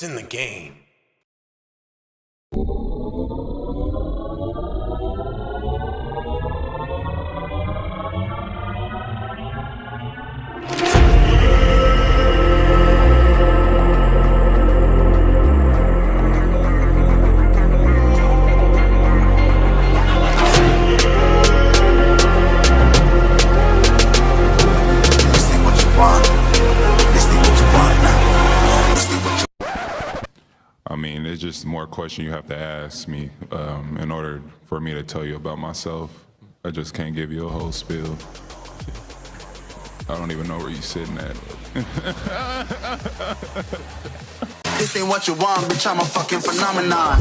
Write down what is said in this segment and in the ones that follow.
It's in the game. I mean, it's just more question you have to ask me in order for me to tell you about myself. I just can't give you a whole spiel. I don't even know where you're sitting at. This ain't what you want, bitch, I'm a fucking phenomenon.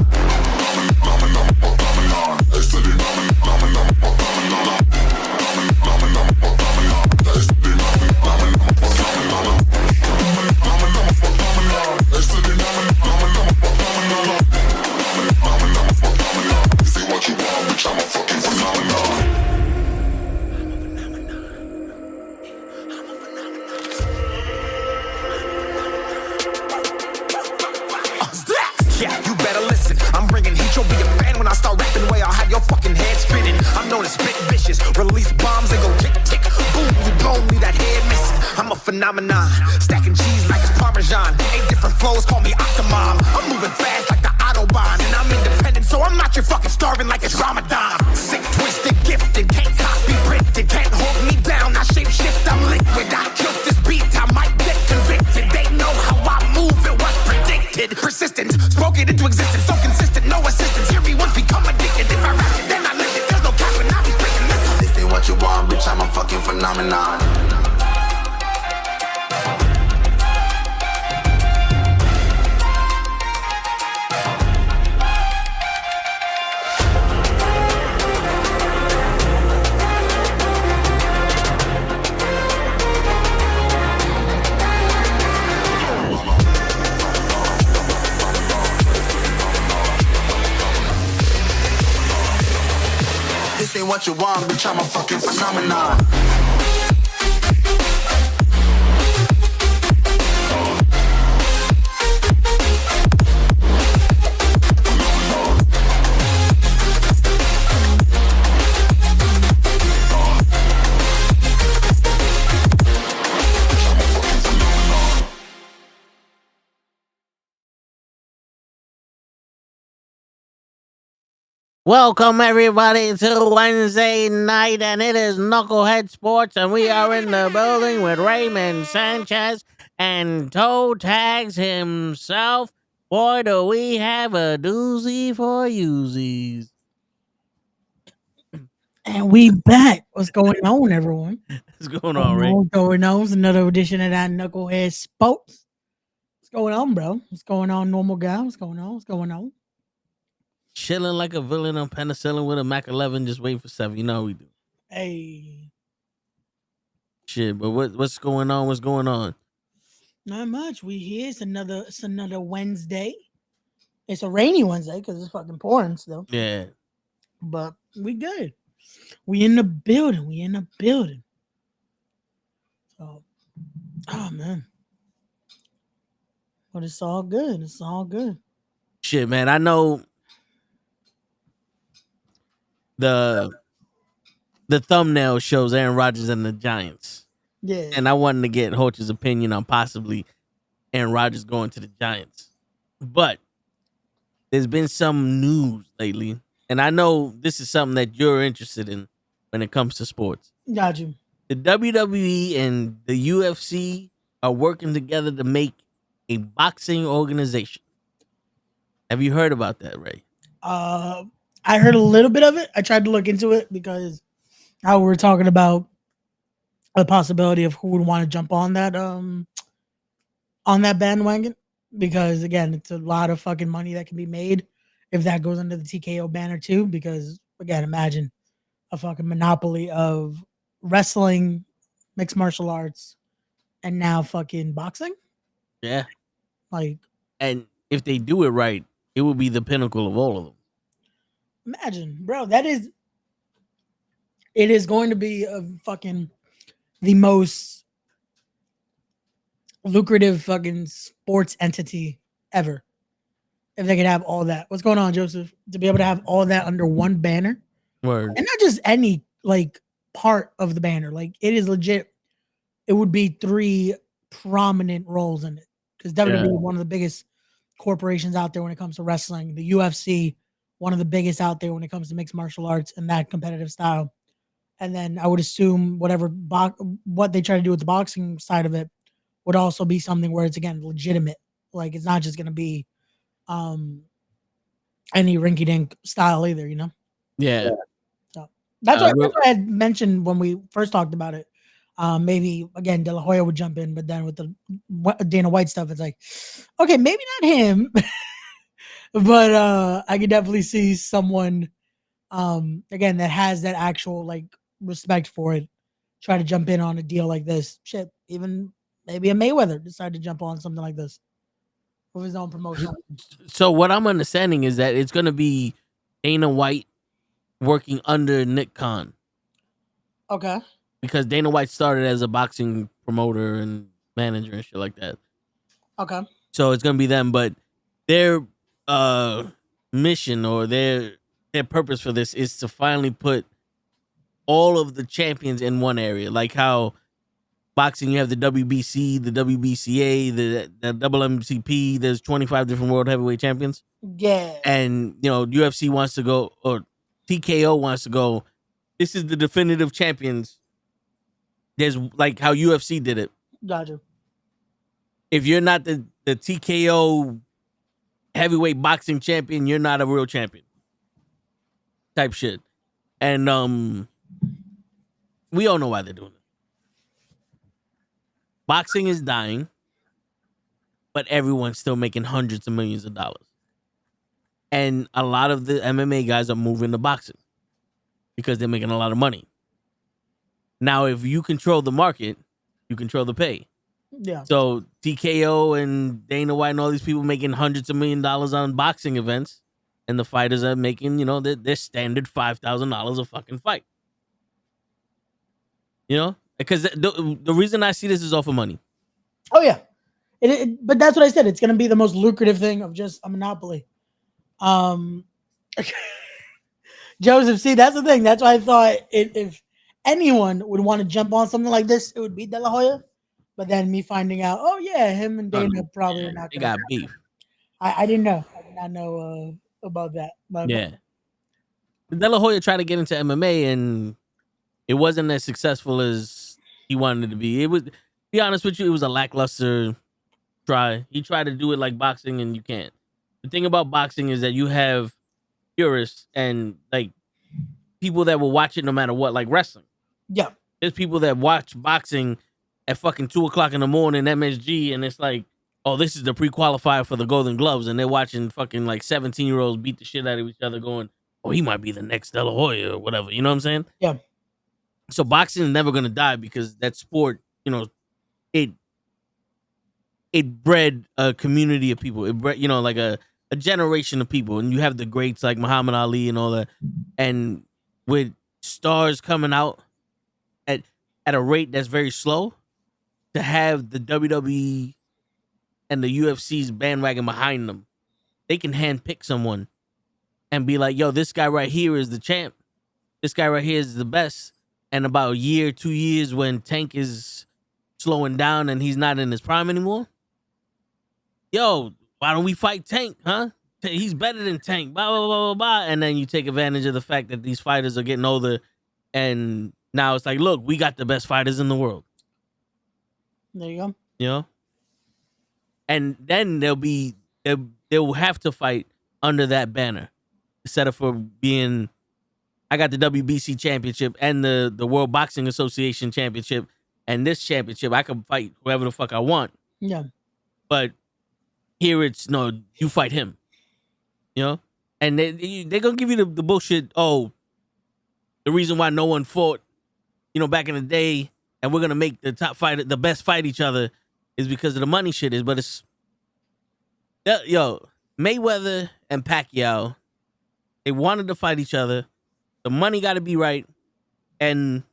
Yeah, you better listen. I'm bringing heat, you'll be a fan when I start rapping. Way I'll have your fucking head spinning. I'm known as spit vicious, release bombs and go tick tick. Boom, you blown me that head missing. I'm a phenomenon, stacking cheese like it's Parmesan. 8 different flows, call me Octomom. I'm moving fast like the Autobahn, and I'm independent, so I'm not your fucking starving like it's Ramadan. Sick, twisted, gifted, can't copy, printed, can't hold me down. I shape shift, I'm liquid. I killed this beat, I might get convicted. They know how I move, it was predicted. Persistent, spoke it into existence, so consistent, no assistance. Hear me once, become addicted. If I rap it, then I live it. There's no cap when I be speaking. Listen. This ain't what you want, bitch, I'm a fucking phenomenon. This ain't what you want, bitch, I'm a fucking phenomenon. Welcome everybody to Wednesday night, and it is Knucklehead Sports, and we are in the building with Raymond Sanchez and Toe Tags himself. Boy, do we have a doozy for yousies. And we back. What's going on, everyone? What's going on, Ray? What's going on? It's another edition of that Knucklehead Sports. What's going on, bro? What's going on, normal guy? What's going on? What's going on? Chilling like a villain on penicillin with a Mac 11, just waiting for 7. You know how we do. Hey, Shit, but what's going on? What's going on? not much. We here. It's another Wednesday. It's a rainy Wednesday because it's fucking pouring still. Yeah. But we good. We in the building. We in the building. So, oh man. But it's all good. It's all good. Shit, man. I know the thumbnail shows Aaron Rodgers and the Giants. Yeah. And I wanted to get Hoch's opinion on possibly Aaron Rodgers going to the Giants. But there's been some news lately, and I know this is something that you're interested in when it comes to sports. Got you. The WWE and the UFC are working together to make a boxing organization. Have you heard about that, Ray? I heard a little bit of it. I tried to look into it because how we were talking about the possibility of who would want to jump on that bandwagon, because again, it's a lot of fucking money that can be made if that goes under the TKO banner too, because again, imagine a fucking monopoly of wrestling, mixed martial arts, and now fucking boxing. Yeah. Like, And if they do it right, it would be the pinnacle of all of them. imagine, bro, it is going to be a fucking the most lucrative fucking sports entity ever. If they could have all that. What's going on, Joseph? To be able to have all that under one banner. Word. And not just any like part of the banner. Like it is legit. It would be 3 prominent roles in it. Because WWE is one of the biggest corporations out there when it comes to wrestling. The UFC, one of the biggest out there when it comes to mixed martial arts and that competitive style. And then I would assume what they try to do with the boxing side of it would also be something where it's again legitimate. Like it's not just gonna be any rinky dink style either, you know? Yeah. So that's what I had mentioned when we first talked about it. Maybe again De La Hoya would jump in, but then with the Dana White stuff, it's like, okay, maybe not him, but I could definitely see someone again that has that actual like respect for it, try to jump in on a deal like this. Shit, even maybe a Mayweather decide to jump on something like this with his own promotion. So what I'm understanding is that it's gonna be Dana White working under Nick Khan. Okay. Because Dana White started as a boxing promoter and manager and shit like that. Okay. So it's gonna be them, but their mission or their purpose for this is to finally put all of the champions in one area. Like how boxing, you have the WBC, the WBCA, the WMCP. There's 25 different world heavyweight champions. Yeah. And UFC wants to go, or TKO wants to go. This is the definitive champions. There's like how UFC did it. Gotcha. If you're not the TKO heavyweight boxing champion, you're not a real champion. Type shit. And we all know why they're doing it. Boxing is dying, but everyone's still making hundreds of millions of dollars. And a lot of the MMA guys are moving to boxing because they're making a lot of money. Now, if you control the market, you control the pay. Yeah. So TKO and Dana White and all these people making hundreds of million dollars on boxing events, and the fighters are making, their standard $5,000 a fucking fight. Because the reason I see this is all for money. Oh yeah, but that's what I said. It's gonna be the most lucrative thing of just a monopoly. Joseph, see, that's the thing. That's why I thought if anyone would want to jump on something like this, it would be De La Hoya. But then me finding out, oh yeah, him and Dana probably are not. They got beef. I didn't know. I did not know about that. But Yeah. De La Hoya tried to get into MMA and it wasn't as successful as he wanted it to be. It was, to be honest with you, it was a lackluster try. He tried to do it like boxing and you can't. The thing about boxing is that you have purists and like people that will watch it no matter what, like wrestling. Yeah. There's people that watch boxing at fucking 2:00 in the morning, MSG, and it's like, oh, this is the pre-qualifier for the Golden Gloves, and they're watching fucking like 17-year-olds beat the shit out of each other, going, oh, he might be the next De La Hoya or whatever. You know what I'm saying? Yeah. So boxing is never gonna die because that sport, it bred a community of people. It bred, like a generation of people, and you have the greats like Muhammad Ali and all that, and with stars coming out at a rate that's very slow, to have the WWE and the UFC's bandwagon behind them, they can handpick someone and be like, yo, this guy right here is the champ. This guy right here is the best. And about a year, 2 years, when Tank is slowing down and he's not in his prime anymore, yo, why don't we fight Tank, huh? He's better than Tank, blah, blah, blah, blah, blah. And then you take advantage of the fact that these fighters are getting older. And now it's like, look, we got the best fighters in the world. There you go. And then they'll have to fight under that banner instead of for being, I got the WBC championship and the World Boxing Association championship and this championship. I can fight whoever the fuck I want. Yeah. But here it's, no, you fight him. And they're going to give you the bullshit, oh, the reason why no one fought, back in the day, and we're going to make the top fighter, the best fight each other, is because of the money shit is. But it's, Mayweather and Pacquiao, they wanted to fight each other. The money got to be right. And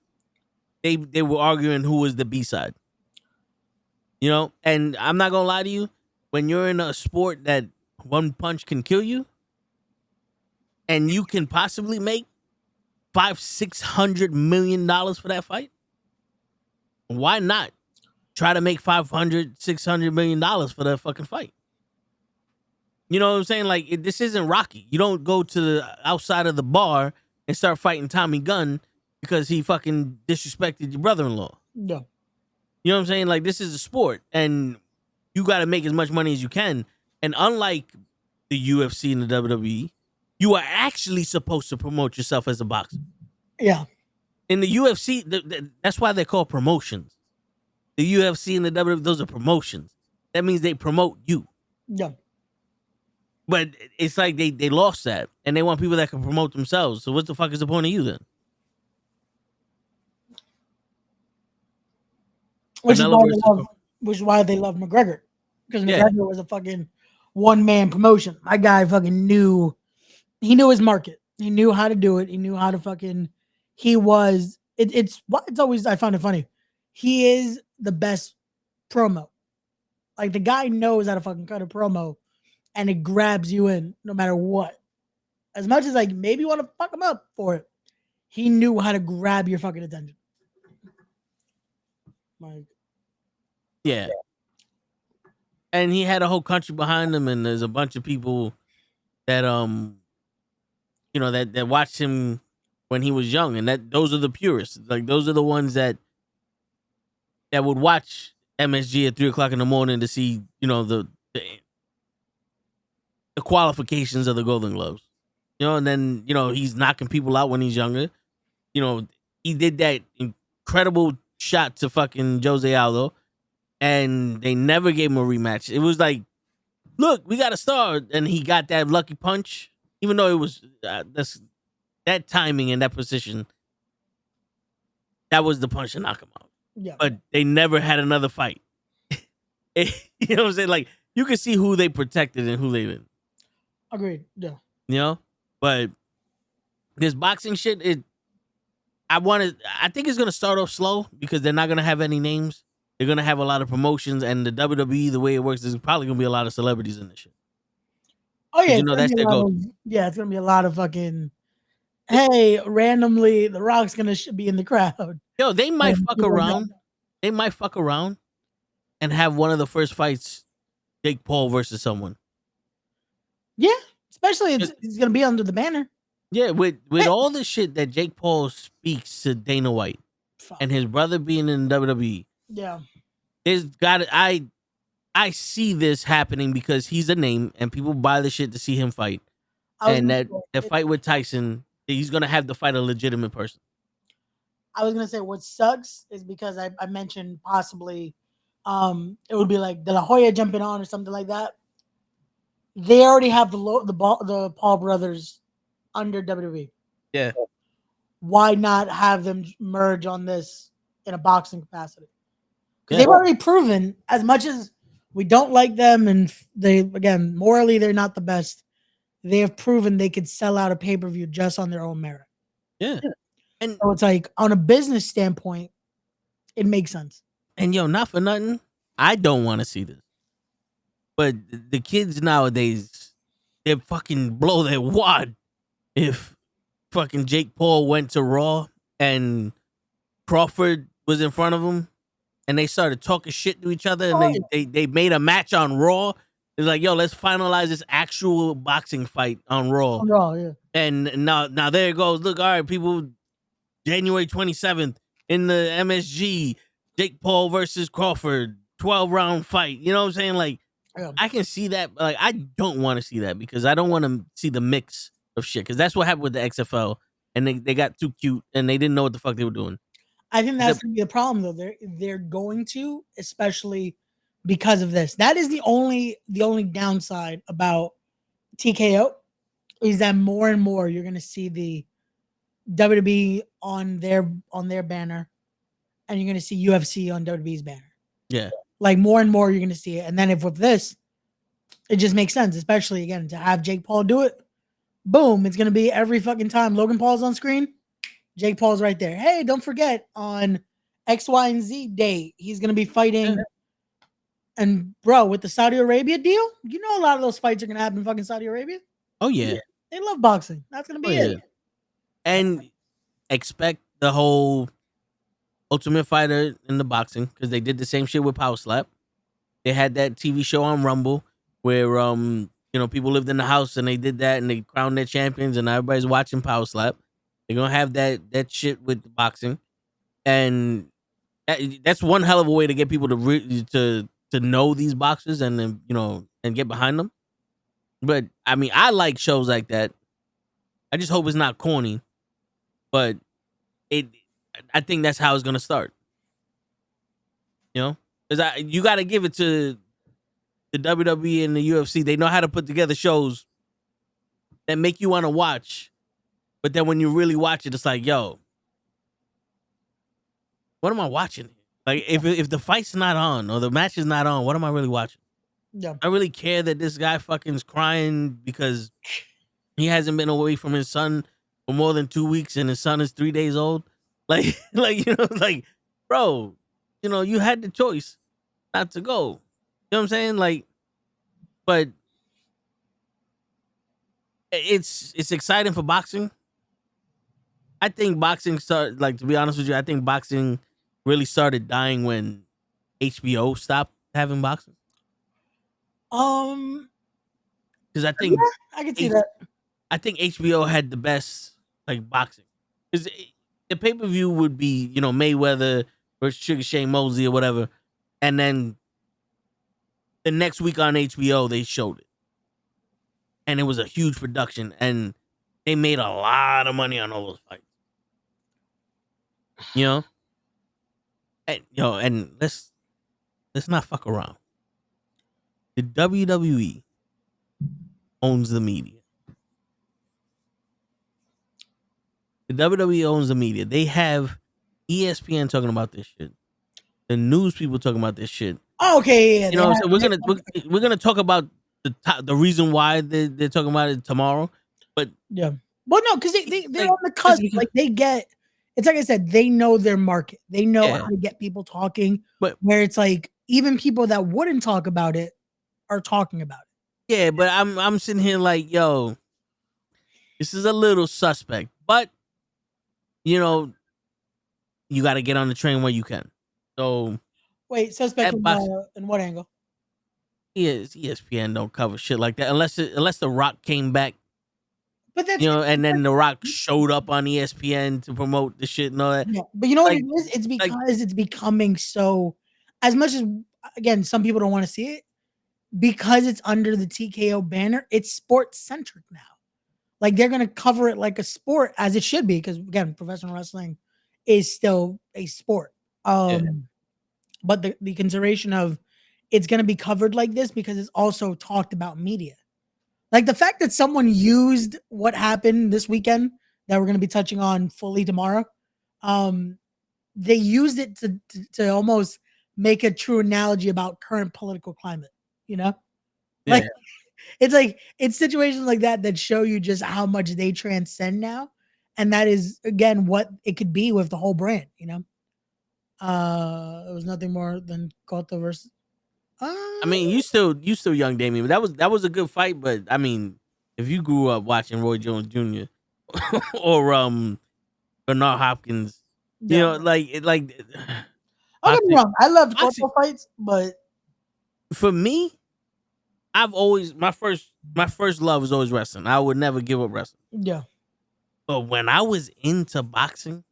they were arguing who was the B-side. And I'm not going to lie to you. when you're in a sport that one punch can kill you, and you can possibly make $500-600 million for that fight, why not try to make $500-600 million for that fucking fight? You know what I'm saying? Like, this isn't Rocky. You don't go to the outside of the bar and start fighting Tommy Gunn because he fucking disrespected your brother-in-law. Yeah. You know what I'm saying? Like, this is a sport, and you got to make as much money as you can. And unlike the UFC and the WWE, you are actually supposed to promote yourself as a boxer. Yeah. In the UFC, that's why they're called promotions. The UFC and the WWE, those are promotions. That means they promote you. Yeah. But it's like they lost that, and they want people that can promote themselves. So what the fuck is the point of you then? Which Canelo versus- is why they love McGregor. Because Yeah. McGregor was a fucking one-man promotion. My guy fucking knew his market. He knew how to do it. He knew how to fucking it's always, I found it funny. He is the best promo. Like, the guy knows how to fucking cut a promo, and it grabs you in no matter what. As much as, like, maybe you want to fuck him up for it, he knew how to grab your fucking attention. Like, Yeah. And he had a whole country behind him, and there's a bunch of people that that watched him when he was young, and those are the purists. Like, those are the ones that would watch MSG at 3:00 in the morning to see, the qualifications of the Golden Gloves. And then, he's knocking people out when he's younger. He did that incredible shot to fucking Jose Aldo, and they never gave him a rematch. It was like, look, we got a star, and he got that lucky punch, even though it was that timing and that position. That was the punch to knock him out. yeah. But they never had another fight. You know what I'm saying? Like, you can see who they protected and who they didn't. Agreed. Yeah. But this boxing shit, I think it's gonna start off slow because they're not gonna have any names. They're gonna have a lot of promotions, and the WWE, the way it works, is probably gonna be a lot of celebrities in this shit. Oh yeah, That's their go. It's gonna be a lot of fucking. Hey, randomly, The Rock's gonna be in the crowd. Yo, they might And fuck people around. They might fuck around and have one of the first fights, Jake Paul versus someone. Yeah, especially it's gonna be under the banner. Yeah, with all the shit that Jake Paul speaks to Dana White Fuck. and his brother being in WWE, Yeah. I see this happening because he's a name and people buy the shit to see him fight. I was And gonna that say- fight with Tyson, he's gonna have to fight a legitimate person. I was gonna say what sucks is because I mentioned possibly it would be like De La Hoya jumping on or something like that. They already have the Paul brothers under WWE. Yeah. Why not have them merge on this in a boxing capacity? Because Yeah. they've already proven, as much as we don't like them and they, again, morally they're not the best, they have proven they could sell out a pay-per-view just on their own merit. Yeah. And So it's like, on a business standpoint, it makes sense. not for nothing, I don't want to see this. But the kids nowadays, they fucking blow their wad if fucking Jake Paul went to Raw and Crawford was in front of him and they started talking shit to each other and they made a match on Raw. It's like, yo, let's finalize this actual boxing fight on Raw. On Raw, yeah. And now there it goes. Look, all right, people, January 27th in the MSG, Jake Paul versus Crawford, 12-round fight. You know what I'm saying? Like, Yeah. I can see that. Like, I don't want to see that because I don't want to see the mix of shit. Because that's what happened with the XFL. And they got too cute and they didn't know what the fuck they were doing. I think that's gonna be the problem though. They're going to, especially because of this. That is the only downside about TKO is that more and more you're gonna see the WWE on their banner, and you're gonna see UFC on WWE's banner. Yeah. Like, more and more you're gonna see it. And then if with this, it just makes sense, especially again to have Jake Paul do it. Boom, it's gonna be every fucking time Logan Paul's on screen, Jake Paul's right there. Hey, don't forget on X, Y, and Z day, he's gonna be fighting And bro, with the Saudi Arabia deal, you know a lot of those fights are gonna happen in fucking Saudi Arabia. Oh yeah. They love boxing. That's gonna Oh be yeah. it. And expect the whole Ultimate Fighter in the boxing because they did the same shit with Power Slap. They had that TV show on Rumble where people lived in the house and they did that and they crowned their champions and everybody's watching Power Slap. They're gonna have that shit with the boxing, and that's one hell of a way to get people to know these boxers and then and get behind them. But I mean, I like shows like that. I just hope it's not corny, but it. I think that's how it's gonna start. Because you got to give it to the WWE and the UFC. They know how to put together shows that make you want to watch, but then when you really watch it, it's like, yo, what am I watching? Like, if the fight's not on or the match is not on, what am I really watching? Yeah. I really care that this guy fucking's crying because he hasn't been away from his son for more than 2 weeks and his son is 3 days old. Like, like, bro, you had the choice not to go. You know what I'm saying? Like, but it's exciting for boxing. I think boxing started, like, to be honest with you, I think boxing really started dying when HBO stopped having boxing. Because I think I can see that. I think HBO had the best like boxing. Because the pay per view would be Mayweather versus Sugar Shane Mosley or whatever, and then the next week on HBO they showed it, and it was a huge production, and they made a lot of money on all those fights. And let's not fuck around. The WWE owns the media. The WWE owns the media. They have ESPN talking about this shit. The news people talking about this shit. Oh, okay, yeah. So we're gonna talk about the reason why they're talking about it tomorrow. But yeah. Well, no, because they're like, on the cusp. because- Like they get. It's like I said, they know their market. They know Yeah. how to get people talking. But- where it's like even people that wouldn't talk about it are talking about it. yeah, but I'm sitting here like, yo, this is a little suspect. But you got to get on the train where you can. So Wait, suspect that in what angle? ESPN don't cover shit like that unless The Rock came back. But that's And then The Rock showed up on ESPN to promote the shit and all that. yeah. But you know Like- what it is? It's because it's becoming so. As much as again, some people don't want to see it because it's under the TKO banner. It's sports centric now. Like they're gonna cover it like a sport as it should be because again, professional wrestling is still a sport. But the consideration of it's gonna be covered like this because it's also talked about media. Like the fact that someone used what happened this weekend that we're going to be touching on fully tomorrow. They used it to almost make a true analogy about current political climate, Like it's situations like that show you just how much they transcend now. And that is again what it could be with the whole brand, It was nothing more than Cotto versus I mean, you still young, Damien. That was a good fight, but I mean, if you grew up watching Roy Jones Jr. or Bernard Hopkins, like Don't get me wrong. I loved boxing- Cotto fights, but for me, I've always my first love was always wrestling. I would never give up wrestling. yeah. But when I was into boxing,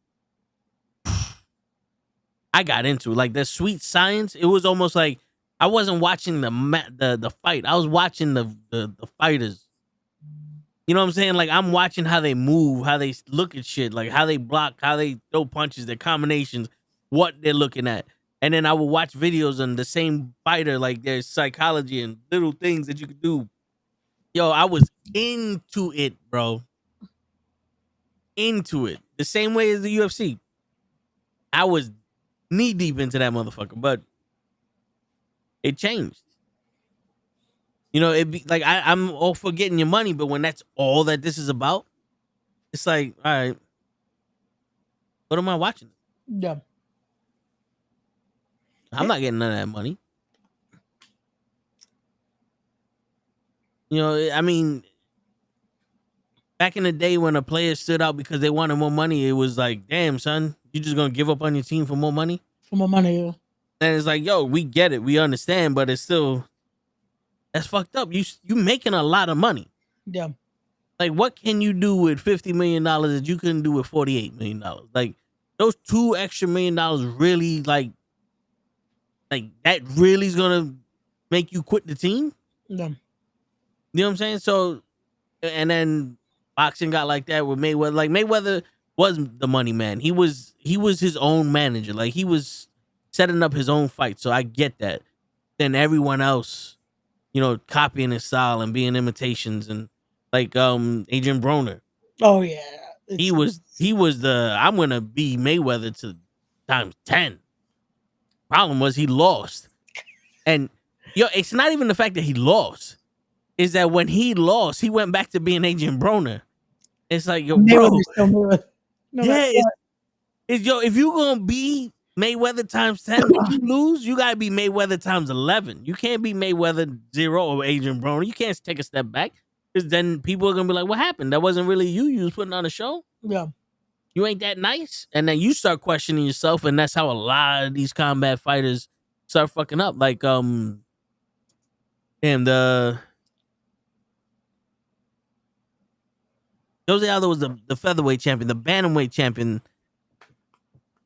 I got into it. Like the Sweet Science. It was almost like I wasn't watching the fight. I was watching the fighters. You know what I'm saying? Like I'm watching how they move, how they look at shit, like how they block, how they throw punches, their combinations, what they're looking at. And then I would watch videos on the same fighter, like their psychology and little things that you could do. Yo, I was into it, bro. Into it. The same way as the UFC. I was knee deep into that motherfucker, but it changed. It'd be like I'm all for getting your money, but when that's all that this is about, it's like, all right, what am I watching? Yeah. I'm not getting none of that money. You know, I mean, back in the day when a player stood out because they wanted more money, it was like, damn, son, you just gonna give up on your team for more money? For more money. And it's like, yo, we get it, we understand, but it's still that's fucked up. You making a lot of money. Yeah. Like, what can you do with $50 million that you couldn't do with $48 million? Like, those $2 extra million really like that really is gonna make you quit the team? Yeah. You know what I'm saying? So, and then boxing got like that with Mayweather. Like Mayweather was the money man. He was his own manager. Like he was setting up his own fight. So I get that. Then everyone else, you know, copying his style and being imitations and like Adrian Broner. Oh yeah. He was the I'm gonna be Mayweather to times 10. Problem was he lost. And yo, it's not even the fact that he lost. Is that when he lost, he went back to being Adrian Broner. It's like, yo, bro. Mayweather's still Mayweather. No Yeah, matter what. it's yo, if you gonna be Mayweather times 10, when you lose, you gotta be Mayweather times 11. You can't be Mayweather 0 or Adrian Broner. You can't take a step back. Because then people are gonna be like, what happened? That wasn't really you. You was putting on a show. Yeah. You ain't that nice. And then you start questioning yourself, and that's how a lot of these combat fighters start fucking up. Like, damn, Jose Aldo was the featherweight champion, the bantamweight champion.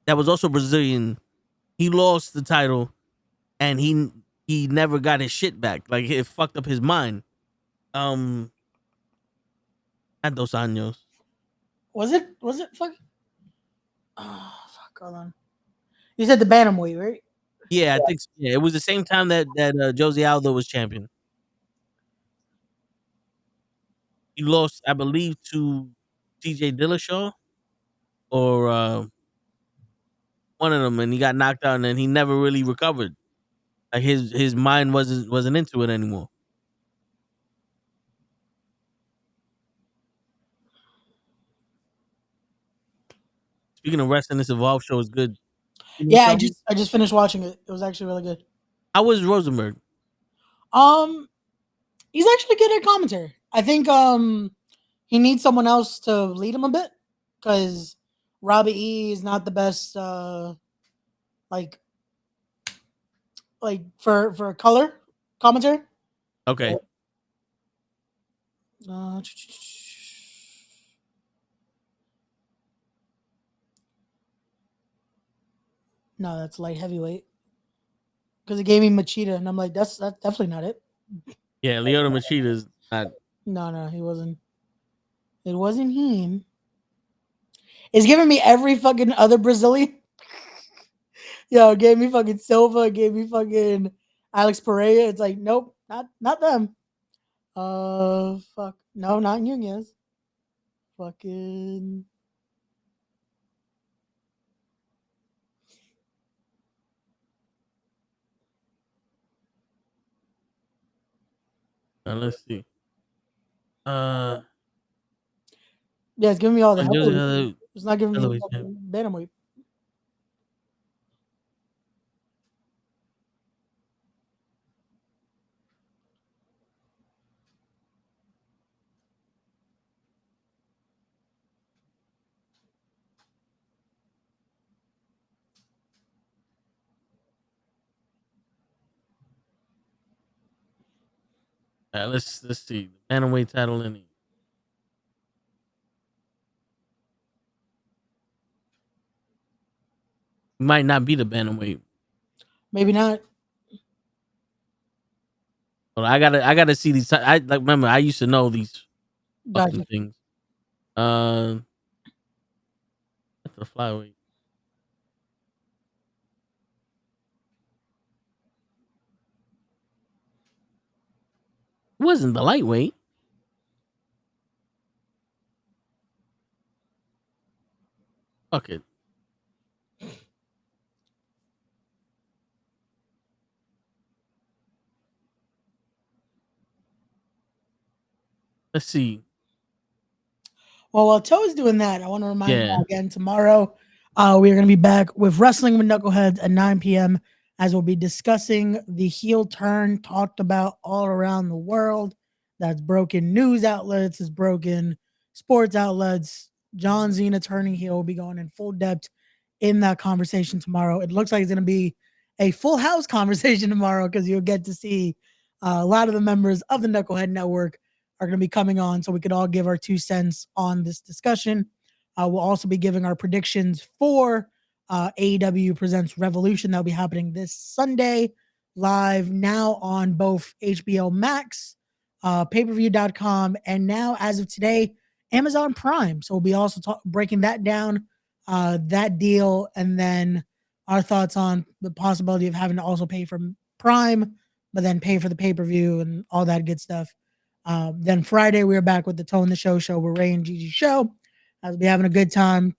That was also Brazilian. He lost the title, and he never got his shit back. Like it fucked up his mind. At dos años. Was it fucking oh fuck, hold on. You said the bantamweight, right? Yeah, I think so. Yeah, it was the same time that Jose Aldo was champion. He lost, I believe, to TJ Dillashaw or one of them, and he got knocked out, and then he never really recovered. Like his mind wasn't into it anymore. Speaking of wrestling, this Evolve show is good. Yeah, I just finished watching it. It was actually really good. How was Rosenberg? He's actually good at commentary. I think he needs someone else to lead him a bit because Robbie E is not the best like for color commentary. Okay. Uh, no, that's light heavyweight because it gave me Machida, and I'm like, that's definitely not it. Yeah, Lyoto Machida's not. No, he wasn't. It wasn't him. It's giving me every fucking other Brazilian. Yo, it gave me fucking Silva, it gave me fucking Alex Pereira. It's like, nope, not them. Fuck. No, not Nunez. Fucking Let's see. yeah, it's giving me all the Jose heavyweight. Aldo, It's not giving me featherweight fucking bantamweight. let's see. The bantamweight title in it. Might not be the bantamweight. Maybe not. But I gotta see these. I like remember I used to know these fucking Gotcha. things. That's the flyweight. It wasn't the lightweight. Fuck it. Let's see. Well, while Toe is doing that, I want to remind Yeah. you again tomorrow. We are going to be back with Wrestling with Knuckleheads at 9 p.m. as we'll be discussing the heel turn talked about all around the world that's broken news outlets, it's broken sports outlets. John Cena turning heel will be going in full depth in that conversation tomorrow. It looks like it's going to be a full house conversation tomorrow because you'll get to see a lot of the members of the Knucklehead Network are going to be coming on so we could all give our 2 cents on this discussion. We'll also be giving our predictions for AEW Presents Revolution. That'll be happening this Sunday live now on both HBO Max, pay-per-view.com, and now, as of today, Amazon Prime. So we'll be also breaking that down, that deal, and then our thoughts on the possibility of having to also pay for Prime, but then pay for the pay-per-view and all that good stuff. Then Friday, we're back with the Tone the Show with Ray and Gigi Show. I'll be having a good time,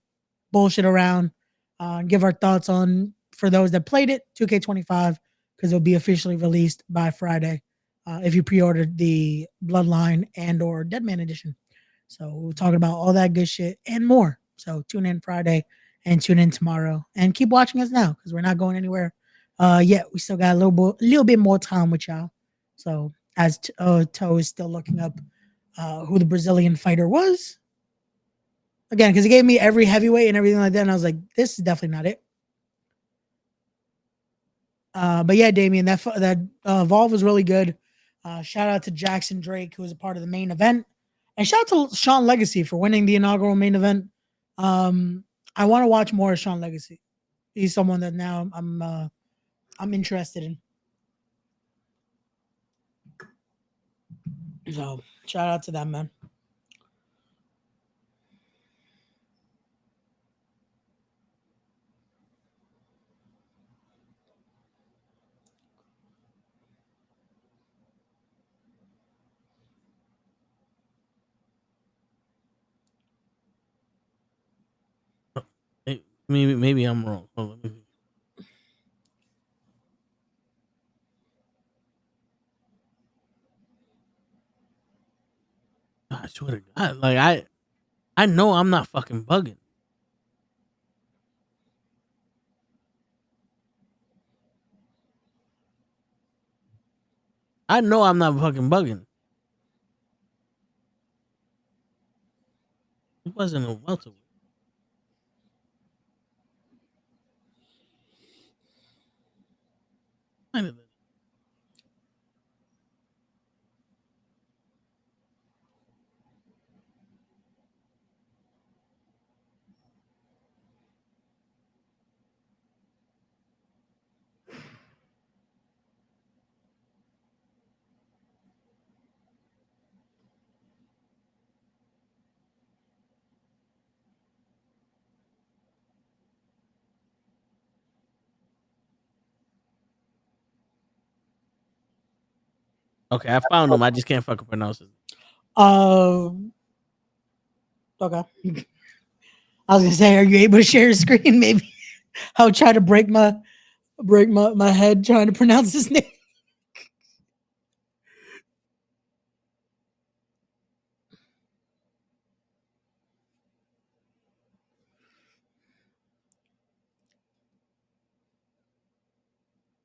bullshit around, and give our thoughts on, for those that played it, 2K25, because it'll be officially released by Friday if you pre-ordered the Bloodline and or Deadman edition. So we're talking about all that good shit and more. So tune in Friday and tune in tomorrow and keep watching us now because we're not going anywhere yet. We still got a little bit more time with y'all. So as Toe is still looking up who the Brazilian fighter was. Again, because he gave me every heavyweight and everything like that. And I was like, this is definitely not it. But yeah, Damien, that Evolve was really good. Shout out to Jackson Drake, who was a part of the main event. And shout out to Sean Legacy for winning the inaugural main event. I want to watch more of Sean Legacy. He's someone that now I'm interested in. So shout out to that man. Maybe I'm wrong. Hold on, let me- I swear to God, like I know I'm not fucking bugging. I know I'm not fucking bugging. It wasn't a welterweight. Might have been. Okay, I found him. I just can't fucking pronounce it. Okay. I was gonna say, are you able to share your screen? Maybe I'll try to break my head trying to pronounce his name.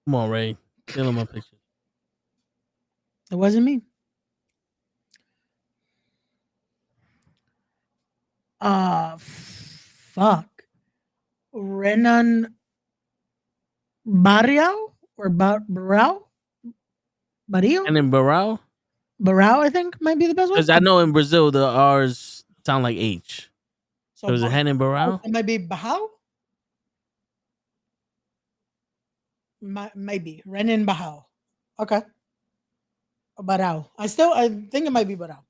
Come on, Ray. Stealing my picture. It wasn't me. Fuck. Renan Barrio or Barao? Barrio? And in Barao, Barao, I think might be the best one. because I know in Brazil the R's sound like H. So So is it Hen in Barao? it might be Bahao. Maybe Renan Bahao. Okay. Barao. I think it might be Barao.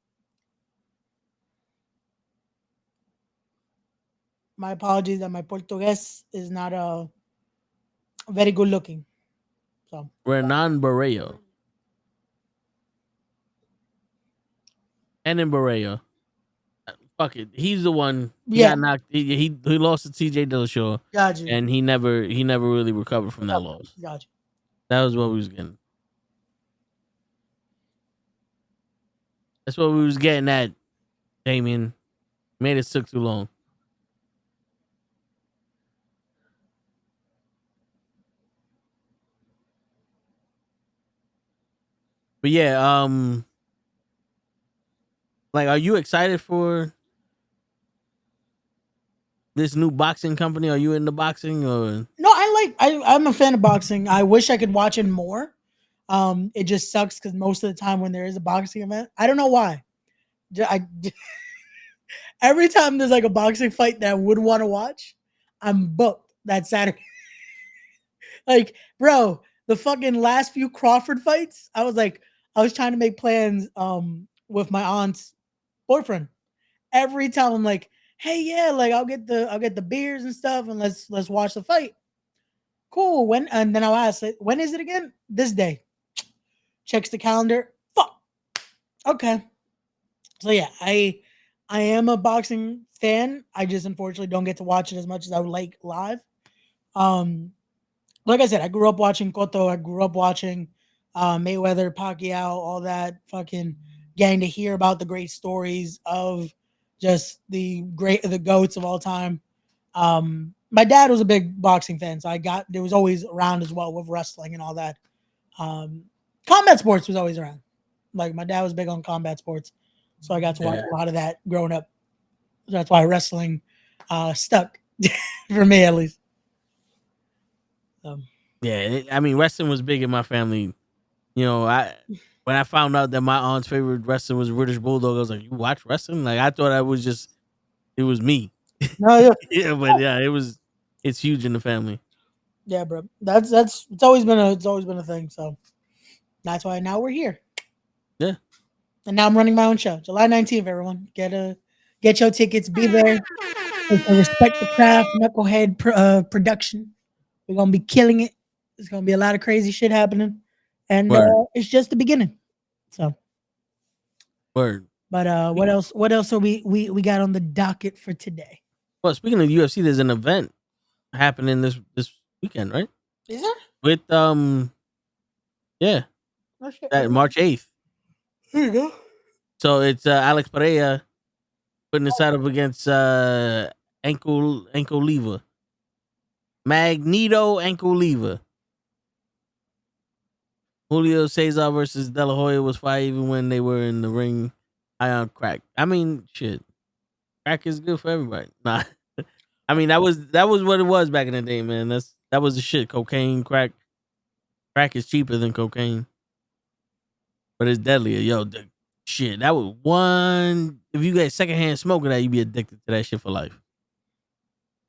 My apologies that my Portuguese is not very good looking. So Renan Barrio. And in Barrio. Fuck it. He's the one. He yeah, got knocked. He lost to TJ Dillashaw, got you. and he never really recovered from that loss. Got you. That was what we was getting. That's what we was getting at, Damien. Made it took too long. But yeah, Like, are you excited for this new boxing company? Are you into boxing or? No, I'm a fan of boxing. I wish I could watch it more. It just sucks because most of the time when there is a boxing event, I don't know why. Every time there's like a boxing fight that I would want to watch, I'm booked that Saturday. Like, bro, the fucking last few Crawford fights, I was trying to make plans with my aunt's boyfriend. Every time I'm like, hey, yeah, like I'll get the beers and stuff and let's watch the fight. Cool. When and then I'll ask it, when is it again? This day. Checks the calendar. Fuck. Okay. So yeah, I am a boxing fan. I just unfortunately don't get to watch it as much as I would like live. Um, like I said, I grew up watching Cotto. I grew up watching Mayweather, Pacquiao, all that. Fucking getting to hear about the great stories of just the goats of all time. My dad was a big boxing fan, so there was always around as well with wrestling and all that. Um, combat sports was always around. Like my dad was big on combat sports, so I got to watch a lot of that growing up. So that's why wrestling stuck for me at least. Yeah, I mean, wrestling was big in my family. You know, when I found out that my aunt's favorite wrestler was British Bulldog, I was like, "You watch wrestling?" Like I thought it was me. No, yeah, Yeah, but yeah, it's huge in the family. yeah, bro. That's it's always been a thing. So that's why now we're here. Yeah. And now I'm running my own show, July 19th. Everyone, get your tickets. Be there. It's a Respect the Craft Knucklehead production. We're gonna be killing it. There's gonna be a lot of crazy shit happening, and Word, it's just the beginning. So, word. but what else? What else are we got on the docket for today? Well, speaking of UFC, there's an event happening this weekend, right? Is there? With yeah, Oh shit! that March 8th. Here you go. So it's Alex Pereira putting his side up against ankle lever. Magneto ankle lever. Julio Cesar versus De La Hoya was fire even when they were in the ring high on crack. I mean, shit. Crack is good for everybody. Nah. I mean, that was what it was back in the day, man. That was the shit. Cocaine, crack. Crack is cheaper than cocaine. But it's deadlier. Yo, shit. That was one. If you get secondhand smoke of that, you'd be addicted to that shit for life.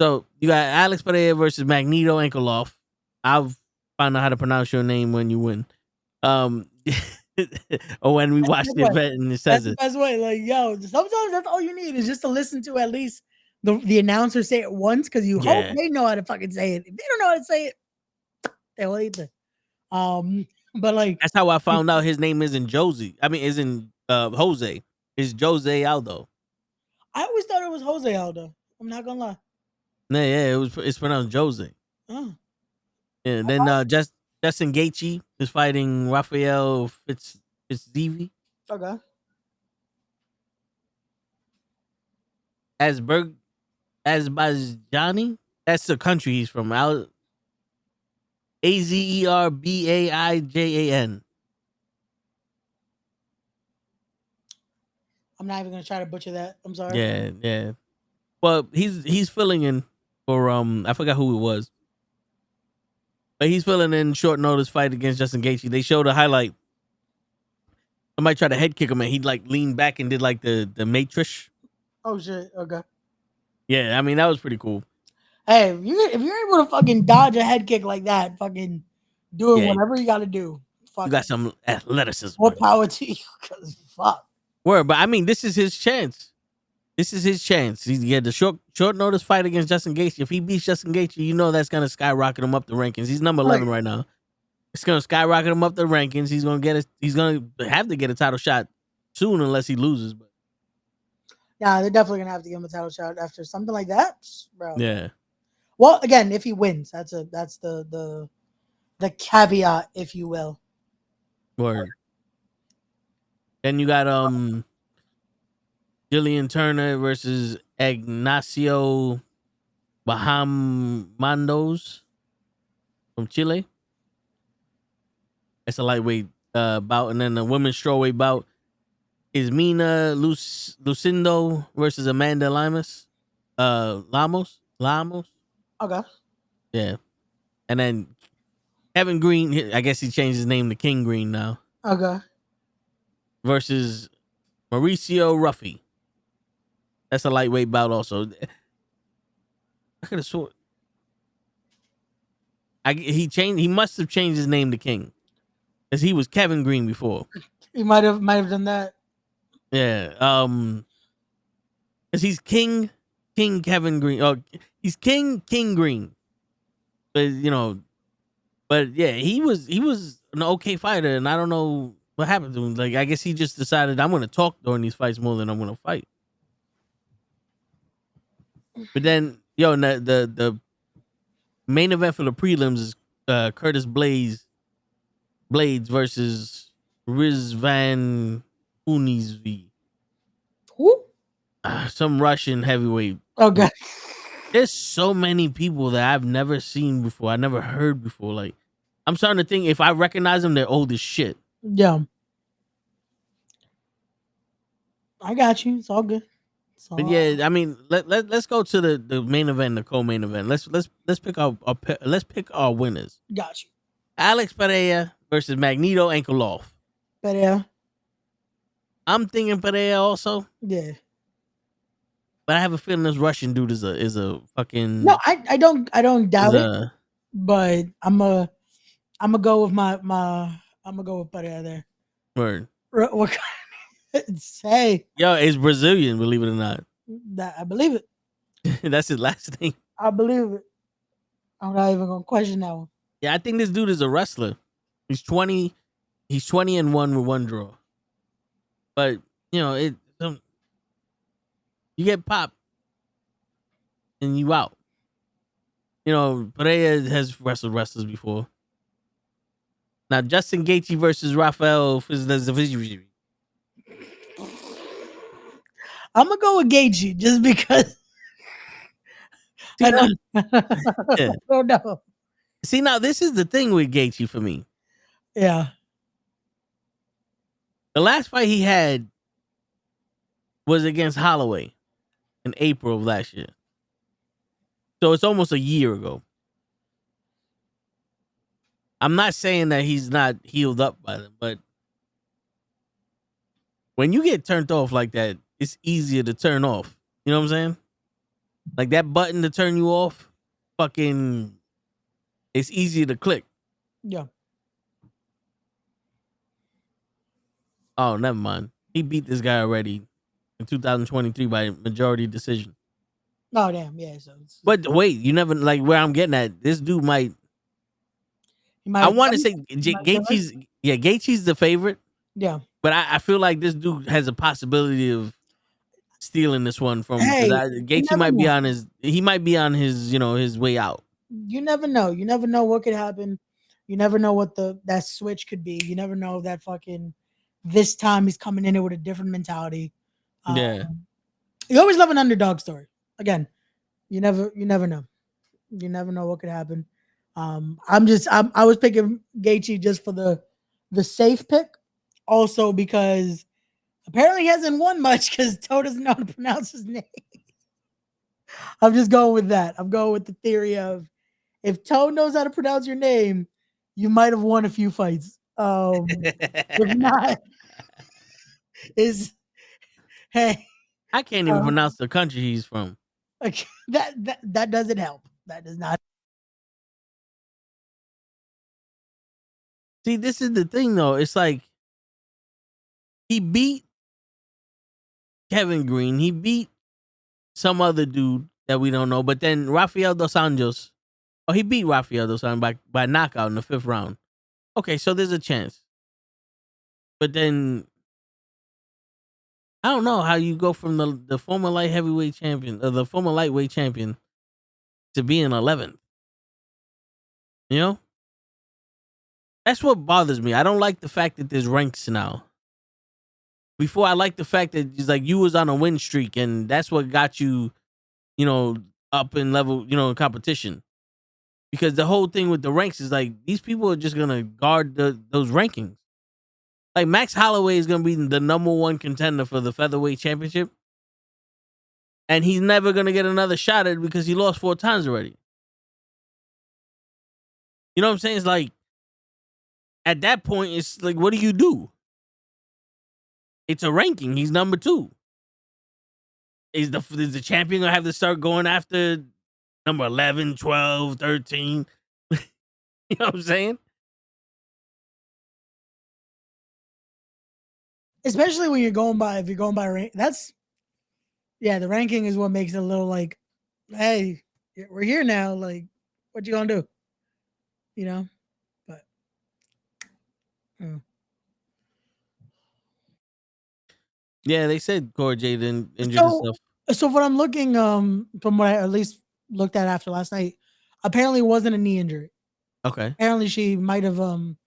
So you got Alex Pereira versus Magneto Ankleoff. I've found out how to pronounce your name when you win. Or when we watch the event and it says That's the it. best way. Like, yo, sometimes that's all you need is just to listen to at least the announcer say it once because you hope Yeah. they know how to fucking say it. If they don't know how to say it, they will either. But like, That's how I found out his name isn't Josie. I mean, isn't Jose. It's Jose Aldo. I always thought it was Jose Aldo. I'm not gonna lie. Yeah, it's pronounced Jose. Oh, Yeah, then Justin Gaethje is fighting Rafael Fitzzivi. okay. Azerbaijani. That's the country he's from. Azerbaijan. I'm not even gonna try to butcher that. I'm sorry. Yeah. Well, he's filling in for I forgot who it was. But he's filling in short notice fight against Justin Gaethje. They showed a highlight. Somebody tried to head kick him and he like leaned back and did like the matrix. Oh shit. Okay. Yeah, I mean that was pretty cool. Hey, if you're able to fucking dodge a head kick like that, fucking doing Yeah, whatever you gotta do. you got some athleticism. More power to you, cause fuck. Word, but I mean this is his chance. This is his chance. He had the short notice fight against Justin Gaethje. If he beats Justin Gaethje, you know that's gonna skyrocket him up the rankings. He's number 11 right now. It's gonna skyrocket him up the rankings. He's gonna have to get a title shot soon unless he loses. But Yeah, they're definitely gonna have to give him a title shot after something like that, bro. yeah, Well, again, if he wins, that's the caveat, if you will. word. Then you got Jillian Turner versus Ignacio Bahamondes from Chile. It's a lightweight bout, and then the women's strawweight bout. is Mina Lucindo versus Amanda Lamas. Lamos. Okay. Yeah. And then Kevin Green, I guess he changed his name to King Green now, Okay. versus Mauricio Ruffy. That's a lightweight bout also. I could have sworn. He must have changed his name to King. Because he was Kevin Green before. He might have done that. Yeah. Because he's King Kevin Green. Oh, he's King Green. But yeah, he was an okay fighter, and I don't know what happened to him. Like, I guess he just decided I'm gonna talk during these fights more than I'm gonna fight. But then, the main event for the prelims is Curtis Blades versus Rizvan Unizvi. Who? Some Russian heavyweight. Okay. There's so many people that I've never seen before. I never heard before. Like, I'm starting to think if I recognize them, they're old as shit. Yeah. I got you. It's all good. But yeah, I mean, let's go to the main event, the co-main event. Let's pick our winners. Got you. Alex Pereira versus Magneto Ankoloff. But yeah. I'm thinking Pereira also, Yeah. but I have a feeling this Russian dude is a fucking No, I don't doubt it. a, But I'm gonna go with I'm gonna go with Pereira there. word. What kind say Yo, it's Brazilian, believe it or not. that? I believe it. That's his last name. I believe it. I'm not even gonna question that one. Yeah, I think this dude is a wrestler. He's 20. He's 20-1 with one draw. But you get popped and you out. Pereira has wrestled wrestlers before. Now Justin Gaethje versus Rafael Fiziev. I'm gonna go with Gaethje just because I don't, Yeah. I don't know. See, now this is the thing with Gaethje for me. Yeah. The last fight he had was against Holloway in April of last year. So it's almost a year ago. I'm not saying that he's not healed up by them, but when you get turned off like that, it's easier to turn off. You know what I'm saying? Like that button to turn you off, it's easier to click. Yeah. Oh, never mind. He beat this guy already in 2023 by majority decision. Oh damn, yeah. So But wait, you never like where I'm getting at. This dude might. I want to say Gaethje's the favorite. Yeah. But I feel like this dude has a possibility of stealing this one from Hey, Gaethje might be on his his way out. You never know. You never know what could happen. You never know what that switch could be. You never know that fucking this time he's coming in it with a different mentality. Yeah. You always love an underdog story. Again, you never know. You never know what could happen. I was picking Gaethje just for the safe pick. Also because apparently he hasn't won much because Toe doesn't know how to pronounce his name. I'm just going with that. I'm going with the theory of if Toe knows how to pronounce your name, you might have won a few fights. If not, hey. I can't even pronounce the country he's from. That doesn't help. That does not. See, this is the thing though. It's like he beat Kevin Green. He beat some other dude that we don't know. But then Rafael dos Anjos. Oh, he beat Rafael dos Anjos by knockout in the 5th round. Okay, so there's a chance. But then I don't know how you go from the former light heavyweight champion or the former lightweight champion to being 11th. You know? That's what bothers me. I don't like the fact that there's ranks now. Before, I liked the fact that it's like you was on a win streak and that's what got you, up in level, in competition. Because the whole thing with the ranks is like these people are just gonna guard those rankings. Like Max Holloway is gonna be the number one contender for the featherweight championship, and he's never gonna get another shot at it because he lost 4 times already. You know what I'm saying? It's like at that point, it's like, what do you do? It's a ranking. He's number 2. Is the champion gonna have to start going after number 11, 12, 13? You know what I'm saying? Especially when if you're going by rank, the ranking is what makes it a little like, hey, we're here now. Like, what you gonna do? You know, but Yeah, they said Corey J didn't injure so himself. so what I'm looking from what I at least looked at after last night, apparently it wasn't a knee injury. Okay. Apparently she might have gotten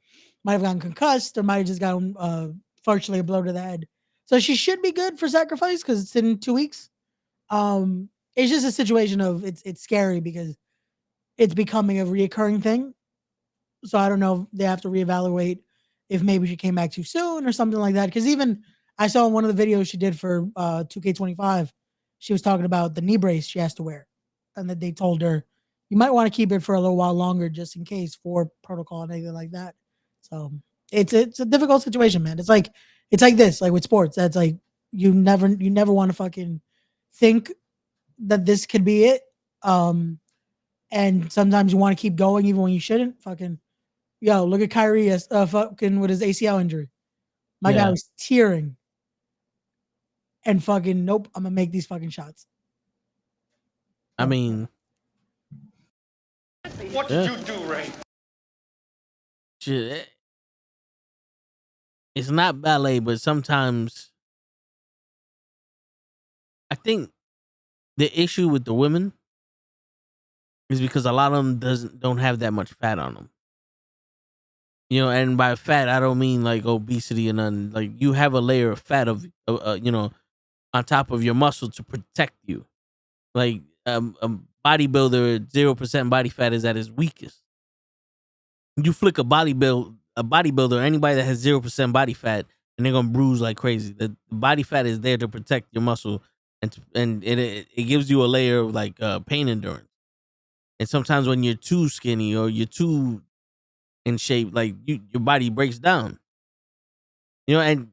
concussed or might have just gotten fortunately a blow to the head. So she should be good for sacrifice because it's in 2 weeks. It's just a situation of it's scary because it's becoming a reoccurring thing. So I don't know if they have to reevaluate if maybe she came back too soon or something like that. Because even I saw in one of the videos she did for 2K25, she was talking about the knee brace she has to wear, and that they told her you might want to keep it for a little while longer just in case for protocol and anything like that. So it's a difficult situation, man. It's like this, like with sports. That's like you never want to fucking think that this could be it. And sometimes you want to keep going even when you shouldn't. Fucking yo, look at Kyrie as fucking with his ACL injury. My guy Yeah. was tearing and fucking nope. I'm gonna make these fucking shots. I mean, What did you do, Ray? shit, it's not ballet, but sometimes I think the issue with the women is because a lot of them don't have that much fat on them. You know, and by fat I don't mean like obesity and none. Like you have a layer of fat on top of your muscle to protect you. Like a bodybuilder at 0% body fat is at his weakest. You flick a bodybuilder, anybody that has 0% body fat, and they're gonna bruise like crazy. The body fat is there to protect your muscle, and it gives you a layer of like pain endurance. And sometimes when you're too skinny or you're too in shape, like your body breaks down. You know, and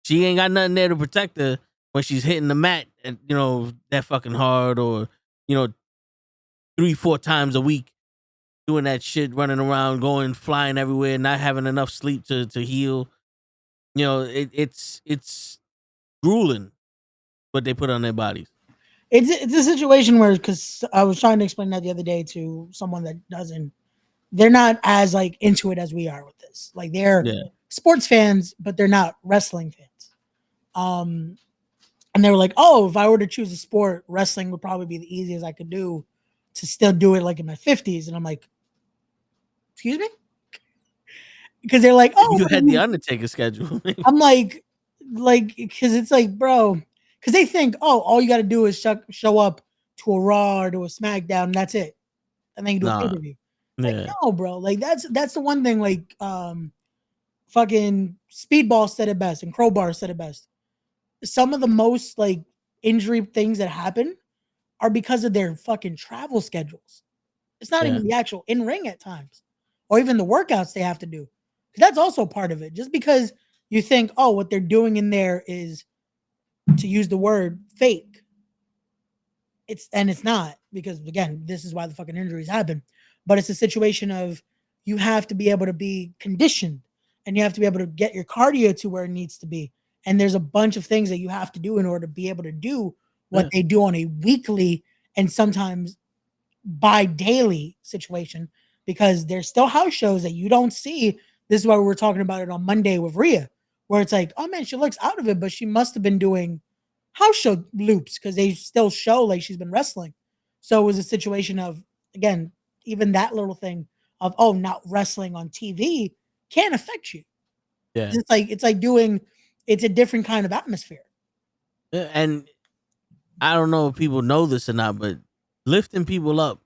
she ain't got nothing there to protect her when she's hitting the mat, and that fucking hard, or 3-4 times a week doing that shit, running around, going flying everywhere, not having enough sleep to heal. It's grueling what they put on their bodies. It's a situation where because I was trying to explain that the other day to someone that they're not as like into it as we are with this. Like they're Yeah. sports fans, but they're not wrestling fans. And they were like, "Oh, if I were to choose a sport, wrestling would probably be the easiest I could do to still do it like in my 50s." And I'm like, "Excuse me?" Because they're like, "Oh, You had the Undertaker schedule. I'm like, because it's like, bro, because they think, oh, all you got to do is show up to a Raw or to a SmackDown, and that's it, and then you do a Nah. pay per view. Like, Yeah. no, bro, like that's the one thing. Like, fucking Speedball said it best, and Crowbar said it best. Some of the most like injury things that happen are because of their fucking travel schedules. It's not Yeah. even the actual in ring at times, or even the workouts they have to do. That's also part of it. Just because you think, oh, what they're doing in there is, to use the word, fake. It's not, because again, this is why the fucking injuries happen. But it's a situation of you have to be able to be conditioned, and you have to be able to get your cardio to where it needs to be. And there's a bunch of things that you have to do in order to be able to do what Yeah. they do on a weekly and sometimes bi-daily situation, because there's still house shows that you don't see. This is why we were talking about it on Monday with Rhea, where it's like, oh man, she looks out of it, but she must have been doing house show loops because they still show like she's been wrestling. So it was a situation of, again, even that little thing of, oh, not wrestling on TV can affect you. Yeah. It's a different kind of atmosphere. And I don't know if people know this or not, but lifting people up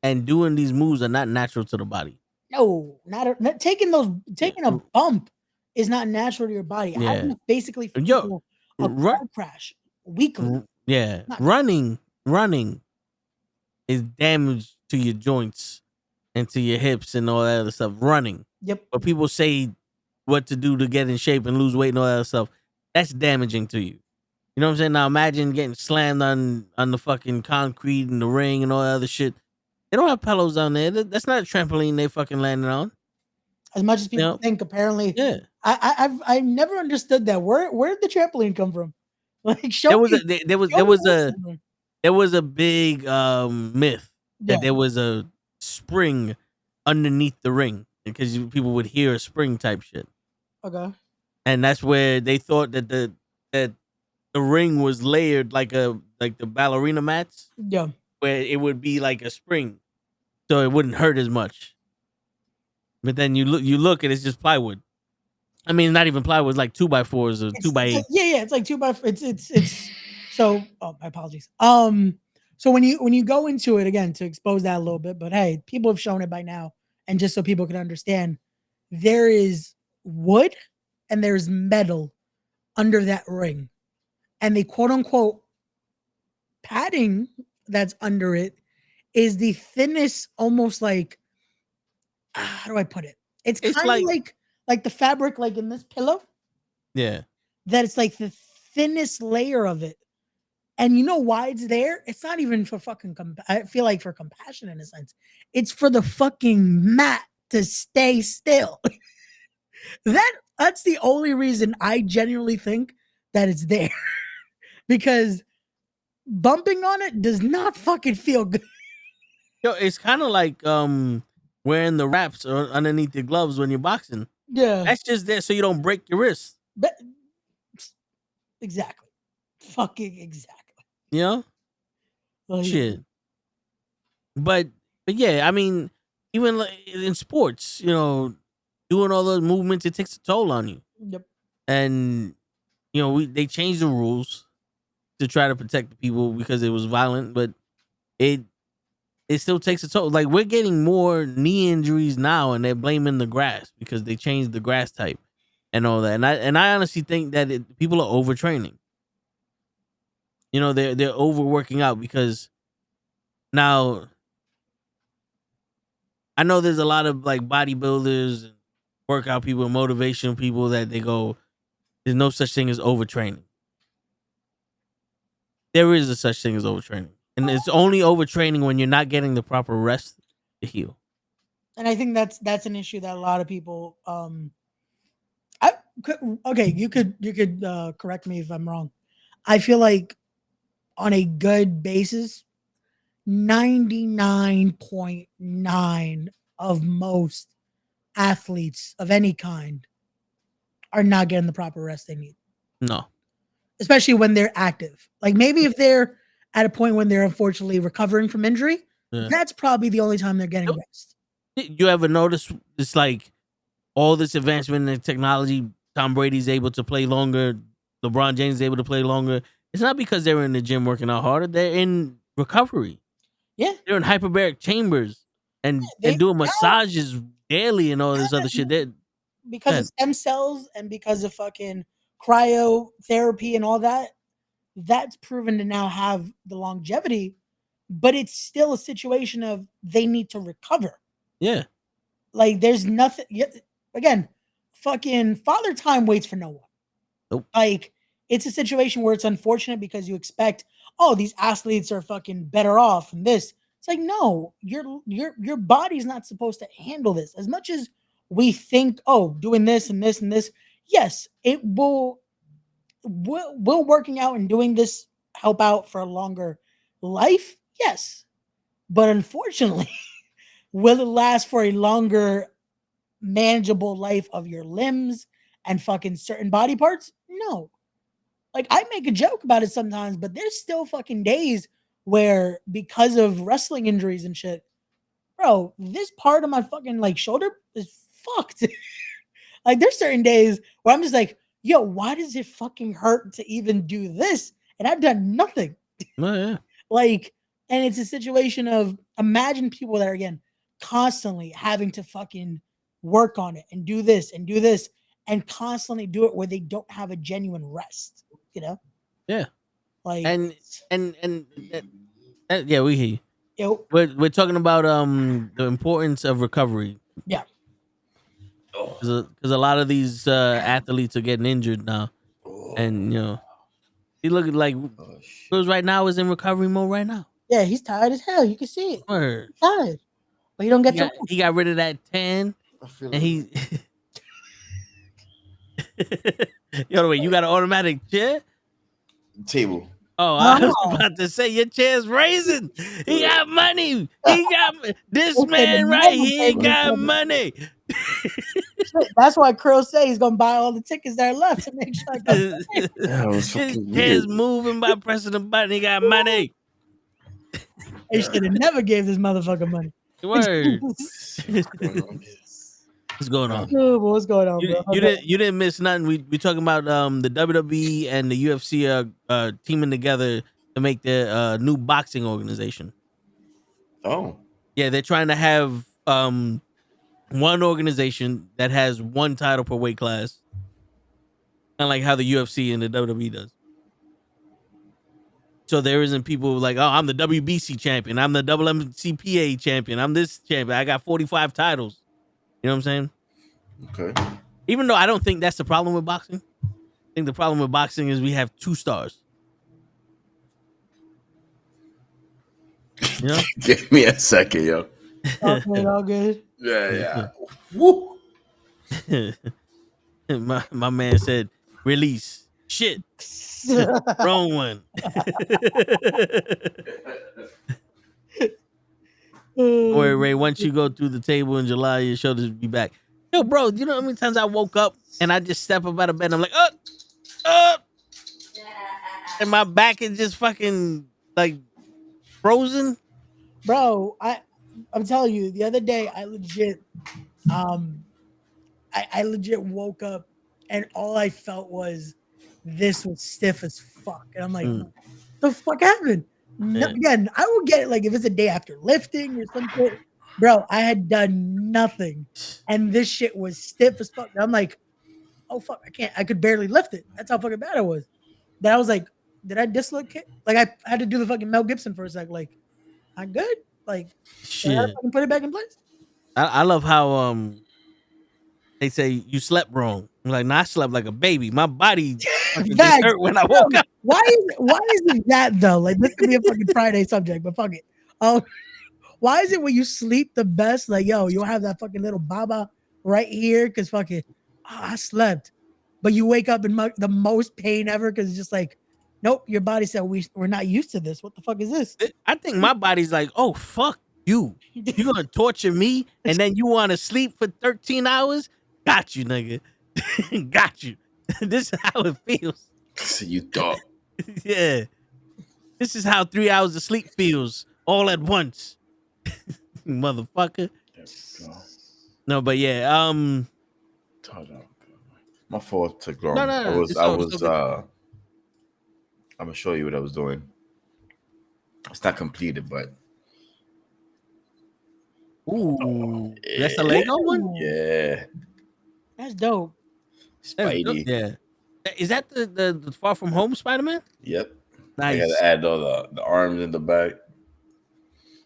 and doing these moves are not natural to the body. No, not taking a bump is not natural to your body. Yeah. Having to basically Yo, feel a run, car crash weekly. yeah, Not running is damage to your joints and to your hips and all that other stuff. Running, Yep. but people say what to do to get in shape and lose weight and all that other stuff. That's damaging to you. You know what I'm saying? Now imagine getting slammed on the fucking concrete and the ring and all that other shit. They don't have pillows on there. That's not a trampoline they fucking landing on. As much as You people know? think, apparently, Yeah. I've never understood that. Where did the trampoline come from? Like, There show was a me. there was Show there me was where it a came from. there was a big myth Yeah. that there was a spring underneath the ring because people would hear a spring type shit, Okay. and that's where they thought that the ring was layered like the ballerina mats, Yeah. where it would be like a spring, so it wouldn't hurt as much. But then you look and it's just plywood. I mean, not even plywood. It's like 2x4s or two by It's like, eight. yeah. It's like it's so. Oh, my apologies. So when you go into it again to expose that a little bit, but hey, people have shown it by now, and just so people can understand, there is wood and there's metal under that ring, and the quote unquote padding that's under it is the thinnest, almost like how do I put it? It's It's kind of like like the fabric, like in this pillow, yeah, that it's like the thinnest layer of it. And you know why it's there? It's not even for fucking I feel like for compassion in a sense. It's for the fucking mat to stay still. That's the only reason I genuinely think that it's there. Because bumping on it does not fucking feel good. yo, it's kind of like wearing the wraps or underneath your gloves when you're boxing. Yeah. That's just there so you don't break your wrist. But exactly. Fucking exactly. You know, Like, shit. But yeah, I mean, even like in sports, doing all those movements, it takes a toll on you. yep. And they changed the rules to try to protect the people because it was violent, but it still takes a toll. Like we're getting more knee injuries now, and they're blaming the grass because they changed the grass type and all that. And I honestly think that people are overtraining. They're overworking out because now I know there's a lot of like bodybuilders and workout people, motivational people that they go, there's no such thing as overtraining. There is a such thing as overtraining. And it's only overtraining when you're not getting the proper rest to heal. And I think that's an issue that a lot of people I okay, you could correct me if I'm wrong. I feel like on a good basis, 99.9 of most athletes of any kind are not getting the proper rest they need, No. especially when they're active. Like maybe if they're at a point when they're unfortunately recovering from injury, Yeah. that's probably the only time they're getting rest. You ever notice it's like all this advancement in technology, Tom Brady's able to play longer, LeBron James is able to play longer. It's not because they're in the gym working out harder. They're in recovery. Yeah, They're in hyperbaric chambers and they doing now massages daily and all this other shit. because of stem cells and because of fucking cryotherapy and all that, that's proven to now have the longevity, but it's still a situation of they need to recover. Yeah. Like there's nothing again, fucking father time waits for no one. Nope. Like it's a situation where it's unfortunate because you expect, oh, these athletes are fucking better off and this. It's like, no, your body's not supposed to handle this. As much as we think, oh, doing this and this and this, yes, it will working out and doing this help out for a longer life? Yes. But unfortunately, will it last for a longer manageable life of your limbs and fucking certain body parts? No. Like I make a joke about it sometimes, but there's still fucking days where because of wrestling injuries and shit, bro, this part of my fucking like shoulder is fucked. Like there's certain days where I'm just like, yo, why does it fucking hurt to even do this? And I've done nothing. Oh, yeah. Like, and it's a situation of imagine people that are again constantly having to fucking work on it and do this and constantly do it where they don't have a genuine rest, you know? Yeah. Like, And yeah, we hear you. yo, We're talking about the importance of recovery yeah. because a lot of these athletes are getting injured now, and he looking like Cruz right now is in recovery mode right now. Yeah, he's tired as hell. You can see it. Word. He's tired. But he don't get He to got, he got rid of that tan, I feel and it. he. Wait, you got an automatic chair? Table. Oh, I No. was about to say your chair's raising. He got money. He got this man right here got money. That's why Krill say he's gonna buy all the tickets that are left to make sure I go. Yeah, it was His fucking chair's weird. moving by pressing the button. He got money. They should have never gave this motherfucker money. Word. What's going on? What's going on? Oh, what's going on, bro? You didn't miss nothing. We talking about the WWE and the UFC are teaming together to make their new boxing organization. Oh, Yeah, they're trying to have one organization that has one title per weight class, kind of like how the UFC and the WWE does. So there isn't people like, oh, I'm the WBC champion, I'm the WMCPA champion, I'm this champion, I got 45 titles. You know what I'm saying? okay. Even though I don't think that's the problem with boxing. I think the problem with boxing is we have 2 stars. You know? Give me a second, yo. All good, all good. Yeah. Woo. my man said, release. Shit. Wrong one. Don't worry, Ray. Once you go through the table in July, your shoulders will be back. Yo, bro, you know how many times I woke up and I just step up out of bed and I'm like, and my back is just fucking like frozen. Bro, I'm telling you, the other day I legit I legit woke up and all I felt was this was stiff as fuck. And I'm like, the fuck happened? No, Yeah. again, I will get it like if it's a day after lifting or something. Bro, I had done nothing and this shit was stiff as fuck. And I'm like, oh fuck, I could barely lift it. That's how fucking bad it was. Then I was like, did I dislocate? Like I had to do the fucking Mel Gibson for a sec. Like, I'm good. Like, Shit. I fucking put it back in place. I love how they say you slept wrong. I'm like, nah, I slept like a baby. My body fucking just Facts. hurt when I woke up. Why is it that though? Like this could be a fucking Friday subject, but fuck it. Why is it when you sleep the best? Like, yo, you'll have that fucking little baba right here because fucking I slept, but you wake up in the most pain ever because it's just like, nope, your body said we're not used to this. What the fuck is this? I think my body's like, oh fuck you. You're gonna torture me and then you wanna sleep for 13 hours? Got you, nigga. Got you. This is how it feels. So you thought. Yeah. This is how 3 hours of sleep feels all at once. Motherfucker. There we go. No, but yeah, Hold on. My fault took long. No. I was It's okay. I'm gonna show you what I was doing. It's not completed, but Ooh, that's a Lego one? yeah. That's dope. Spidey. Yeah. Is that the Far From Home Spider-Man? Yep. Nice. I gotta add all the arms in the back.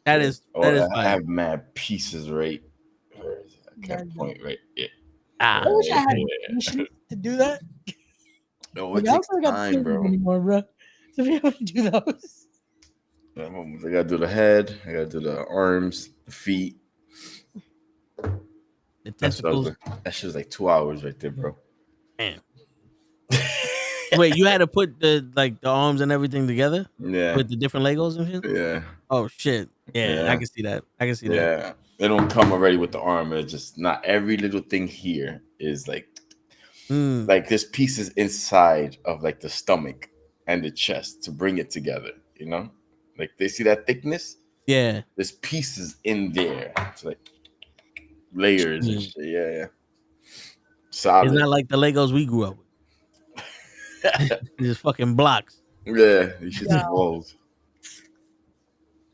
That is I fire. have mad pieces right. Where is it? I can't Yeah. point right. Yeah. I wish I had Yeah. permission to do that. No, Like, it I takes also got time, time bro. anymore, bro. To be able to do those. I gotta do the head. I gotta do the arms, the feet. The That's what I was testicles. doing. That shit was like 2 hours right there, bro. Damn. Wait, you had to put the arms and everything together Yeah. with the different Legos and shit? Yeah. Oh shit. Yeah, Yeah. I can see that. that. Yeah. They don't come already with the arm. It's just not every little thing here is like there's pieces inside of like the stomach and the chest to bring it together, you know? Like they see that thickness? Yeah. There's pieces in there. It's like layers and shit. Yeah. Solid. It's not like the Legos we grew up with. It's just fucking blocks. Yeah, these shit's Yeah. evolved.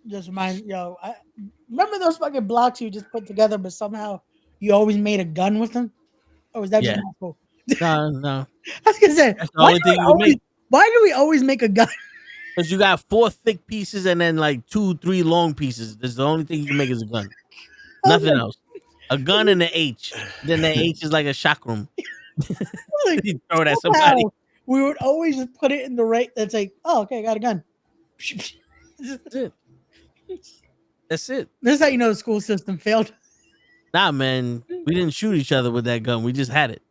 Just remind I remember those fucking blocks you just put together, but somehow you always made a gun with them. Or was that just Yeah. my fault? No. I was gonna say, That's the only thing you can make. why do we always make a gun? Because you got 4 thick pieces and then like 2, 3 long pieces. That's the only thing you can make is a gun. I was Nothing like, else. A gun and an H. Then the H is like a chakram. like You throw it at somehow somebody. we would always just put it in the right. That's like, oh, okay, I got a gun. That's it. That's it. This is how you know the school system failed. Nah, man. We didn't shoot each other with that gun. We just had it.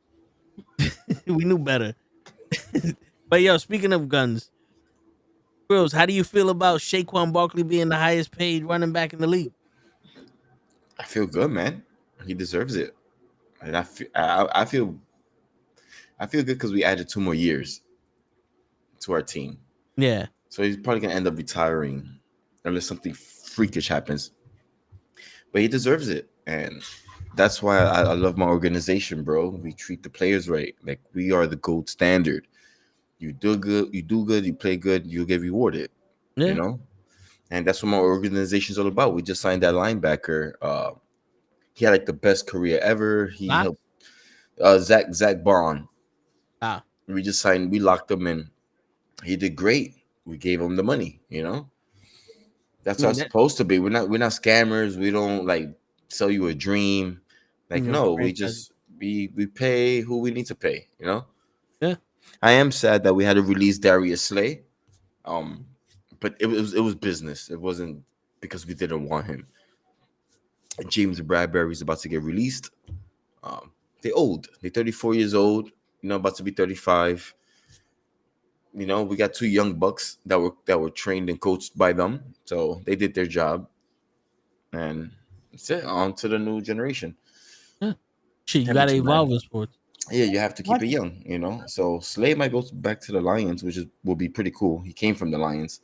We knew better. But yo, speaking of guns, Grills, how do you feel about Saquon Barkley being the highest paid running back in the league? I feel good, man. He deserves it, and I feel good because we added 2 more years to our team. Yeah. So he's probably gonna end up retiring unless something freakish happens. But he deserves it, and that's why I love my organization, bro. We treat the players right. Like we are the gold standard. You do good, you play good, you'll get rewarded. Yeah. You know, and that's what my organization's all about. We just signed that linebacker. He had like the best career ever. He Ah. helped Zach Bond. Ah. We locked him in. He did great. We gave him the money, you know. That's I how mean, it's that, supposed to be. We're not scammers. We don't like sell you a dream. Like no, we franchise. just we pay who we need to pay, you know. Yeah. I am sad that we had to release Darius Slay. Um but it was business. It wasn't because we didn't want him. James Bradbury's about to get released. Um they old. They're 34 years old, about to be 35. We got 2 young bucks that were trained and coached by them, so they did their job, and that's it. On to the new generation. Yeah. Shit, you Can't be gotta too mad. evolve in sports. Yeah, you have to keep What? it young, So Slay might go back to the Lions, which will be pretty cool. He came from the Lions,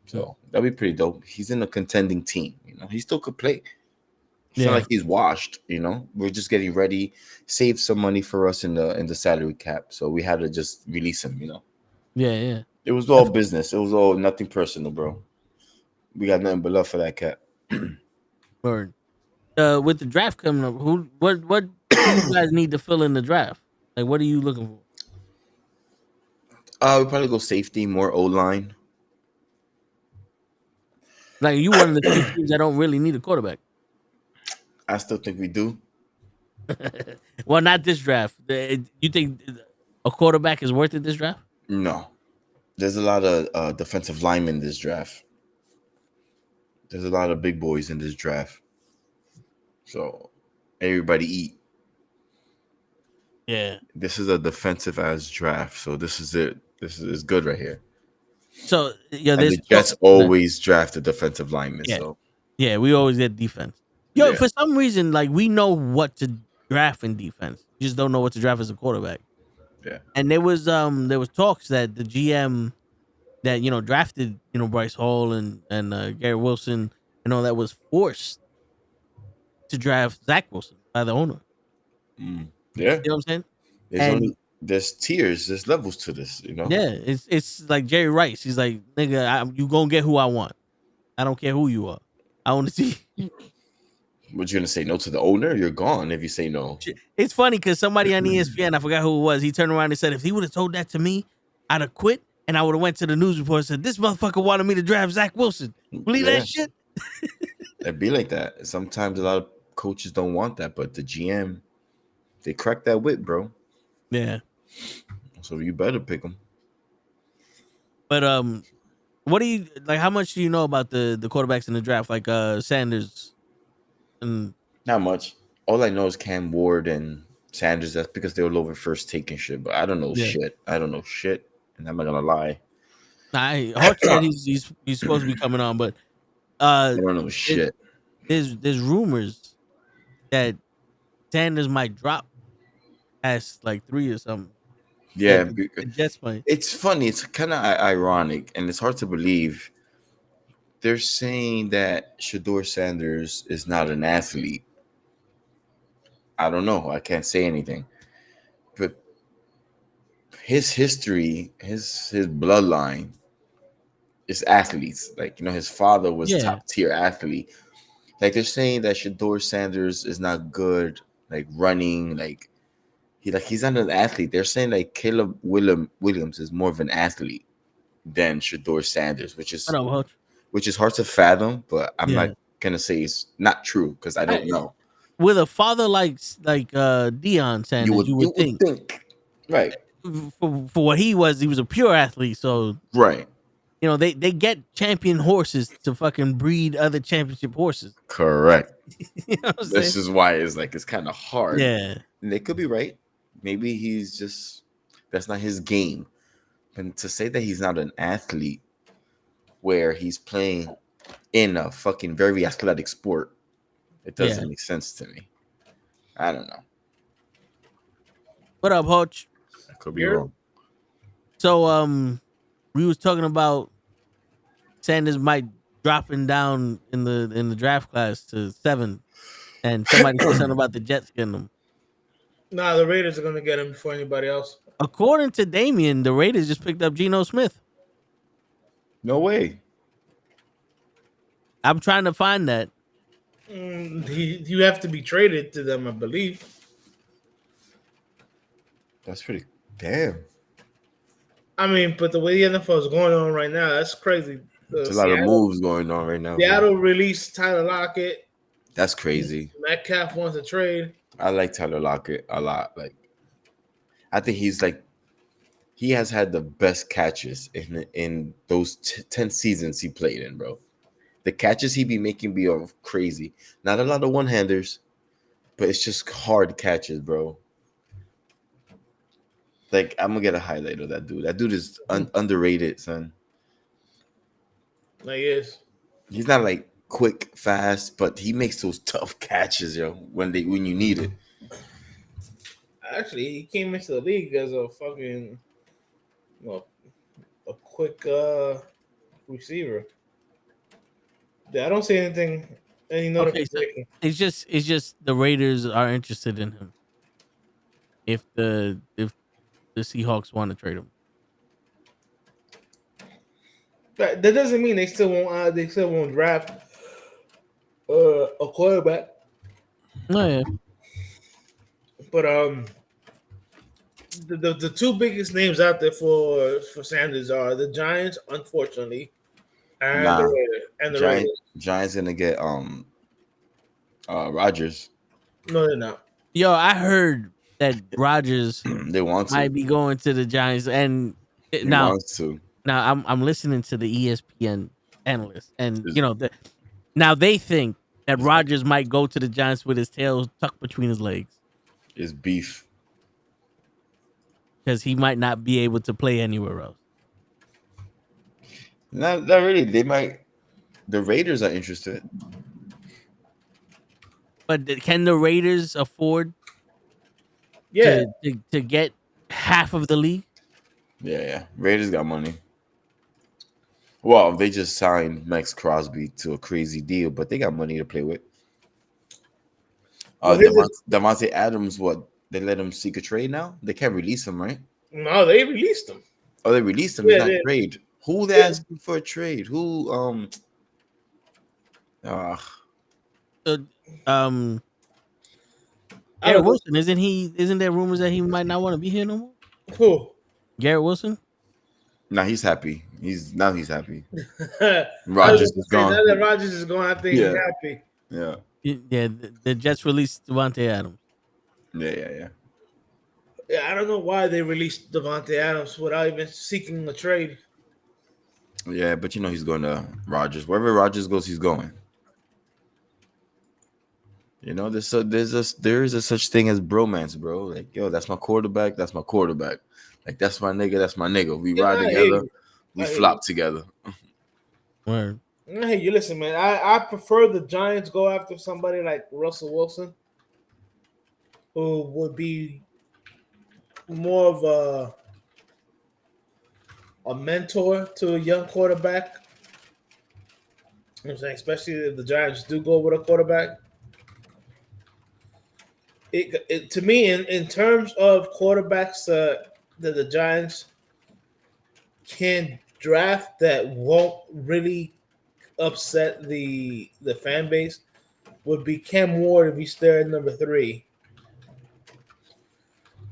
so that'll be pretty dope. He's in a contending team. He still could play. It's not Yeah. like he's washed. We're just getting ready, save some money for us in the salary cap, so we had to just release him. Yeah. It was all business. It was all nothing personal, bro. We got nothing but love for that cat. Word. With the draft coming up, what do you guys need to fill in the draft? Like, what are you looking for? We probably go safety, more O line. Like, you one of the few teams that don't really need a quarterback. I still think we do. Well, not this draft. You think a quarterback is worth it this draft? No, there's a lot of defensive linemen in this draft. There's a lot of big boys in this draft. So everybody eat. Yeah. This is a defensive ass draft. So this is it. This is good right here. So yeah, And there's the Jets always draft a defensive lineman. yeah, So yeah. We always get defense. Yo, yeah. for some reason, like we know what to draft in defense. We just don't know what to draft as a quarterback. Yeah. And there was talks that the GM that drafted Bryce Hall and Gary Wilson and all that was forced to draft Zach Wilson by the owner. Yeah. You know what I'm saying? And There's tiers, there's levels to this. yeah, it's like Jerry Rice. He's like, nigga, you gonna get who I want. I don't care who you are. I want to see. What you gonna say no to the owner? You're gone if you say no. It's funny because somebody on ESPN, I forgot who it was, he turned around and said, if he would have told that to me, I'd have quit and I would have went to the news report and said, this motherfucker wanted me to draft Zach Wilson. Believe Yeah. that shit? It'd be like that. Sometimes a lot of coaches don't want that, but the GM, they crack that whip, bro. Yeah. So you better pick them. But what do you like? How much do you know about the quarterbacks in the draft, like Sanders and Not much. All I know is Cam Ward and Sanders. That's because they were over first taking shit. But I don't know Yeah. shit. I don't know shit, and I'm not gonna lie. Hart said he's supposed to be coming on, but I don't know shit. there's rumors that Sanders might drop past like 3 or something. Yeah, the Jets might. it's funny. It's kind of ironic, and it's hard to believe. They're saying that Shador Sanders is not an athlete. I don't know. I can't say anything. But his history, his bloodline it's athletes. Like, his father was Yeah. top tier athlete. Like, they're saying that Shador Sanders is not good, like running, he's not an athlete. They're saying like Caleb Williams is more of an athlete than Shador Sanders, which What is up, Hutch? hard to fathom, but I'm Yeah. not gonna say it's not true because I don't know. With a father like Deion Sanders, you You would would think think, right, for what he was a pure athlete. So right, they get champion horses to fucking breed other championship horses. correct. You know what I'm saying? This is why it's kind of hard. Yeah. And they could be right. Maybe that's not his game. And to say that he's not an athlete where he's playing in a fucking very athletic sport, it doesn't Yeah. make sense to me. I don't know. What up, Hutch? I could be wrong. So we was talking about Sanders might dropping down in the draft class to 7, and somebody said something about the Jets getting him. Nah, the Raiders are gonna get him before anybody else. According to Damien, the Raiders just picked up Geno Smith. No way. I'm trying to find that. You have to be traded to them, I believe. That's pretty damn. I mean, but the way the NFL is going on right now, that's crazy. There's a lot of moves going on right now. Seattle released Tyler Lockett. That's crazy. Metcalf wants a trade. I like Tyler Lockett a lot. Like, I think he has had the best catches in those 10 seasons he played in, bro. The catches he be making be crazy. Not a lot of one-handers, but it's just hard catches, bro. Like, I'm gonna get a highlight of that dude. That dude is underrated, son. Like, yes. He's not like quick, fast, but he makes those tough catches, yo, when you need it. Actually, he came into the league as a fucking a quick receiver. Yeah, I don't see anything. Any notification. Okay, so it's just the Raiders are interested in him. If the Seahawks want to trade him, that doesn't mean they still won't draft a quarterback. oh yeah, But the two biggest names out there for Sanders are the Giants, unfortunately, and the Raiders. Giants gonna get Rodgers. No, they're not. yo, I heard that Rodgers They want to. might be going to the Giants, and He now wants to. I'm listening to the ESPN analyst, and now they think that Rodgers might go to the Giants with his tail tucked between his legs It's beef. because he might not be able to play anywhere else. Not really. They might. The Raiders are interested. But can the Raiders afford Yeah, to get half of the league? Yeah. Raiders got money. Well, they just signed Max Crosby to a crazy deal, but they got money to play with. Devontae Adams, what? They let him seek a trade now? They can't release him, right? no, they released him. Oh, they released him. Yeah, It's not they- trade. Who they asking for a trade? Who So, I Garrett don't know. Wilson, isn't there rumors that he might not want to be here no more? Who? Garrett Wilson? Nah, he's happy. He's happy. Rodgers Rodgers is gone. Now that Rodgers is gone, I think he's Yeah. happy. Yeah. Yeah, the Jets released Devontae Adams. Yeah. Yeah, I don't know why they released Devontae Adams without even seeking a trade. Yeah, but he's going to Rodgers. Wherever Rodgers goes, he's going. There is a such thing as bromance, bro. Like, yo, that's my quarterback. That's my quarterback. Like, that's my nigga. That's my nigga. We ride together. We flop together. Word. Hey, you listen, man. I prefer the Giants go after somebody like Russell Wilson, who would be more of a mentor to a young quarterback. You know what I'm saying? Especially if the Giants do go with a quarterback. It to me, in terms of quarterbacks that the Giants can draft that won't really upset the fan base would be Cam Ward if he's there at number 3.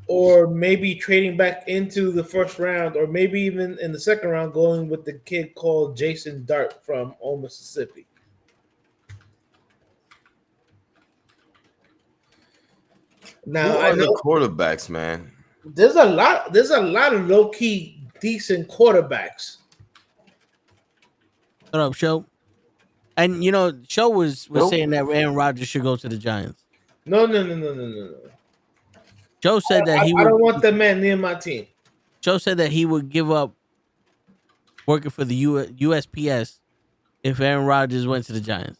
Or maybe trading back into the first round, or maybe even in the second round, going with the kid called Jason Dart from Old Mississippi. Now Who I are the know quarterbacks, man? there's a lot. There's a lot of low key decent quarterbacks. What up, Show? And Show was Nope. saying that Aaron Rodgers should go to the Giants. No. Joe said that I don't want that man near my team. Joe said that he would give up working for the USPS if Aaron Rodgers went to the Giants.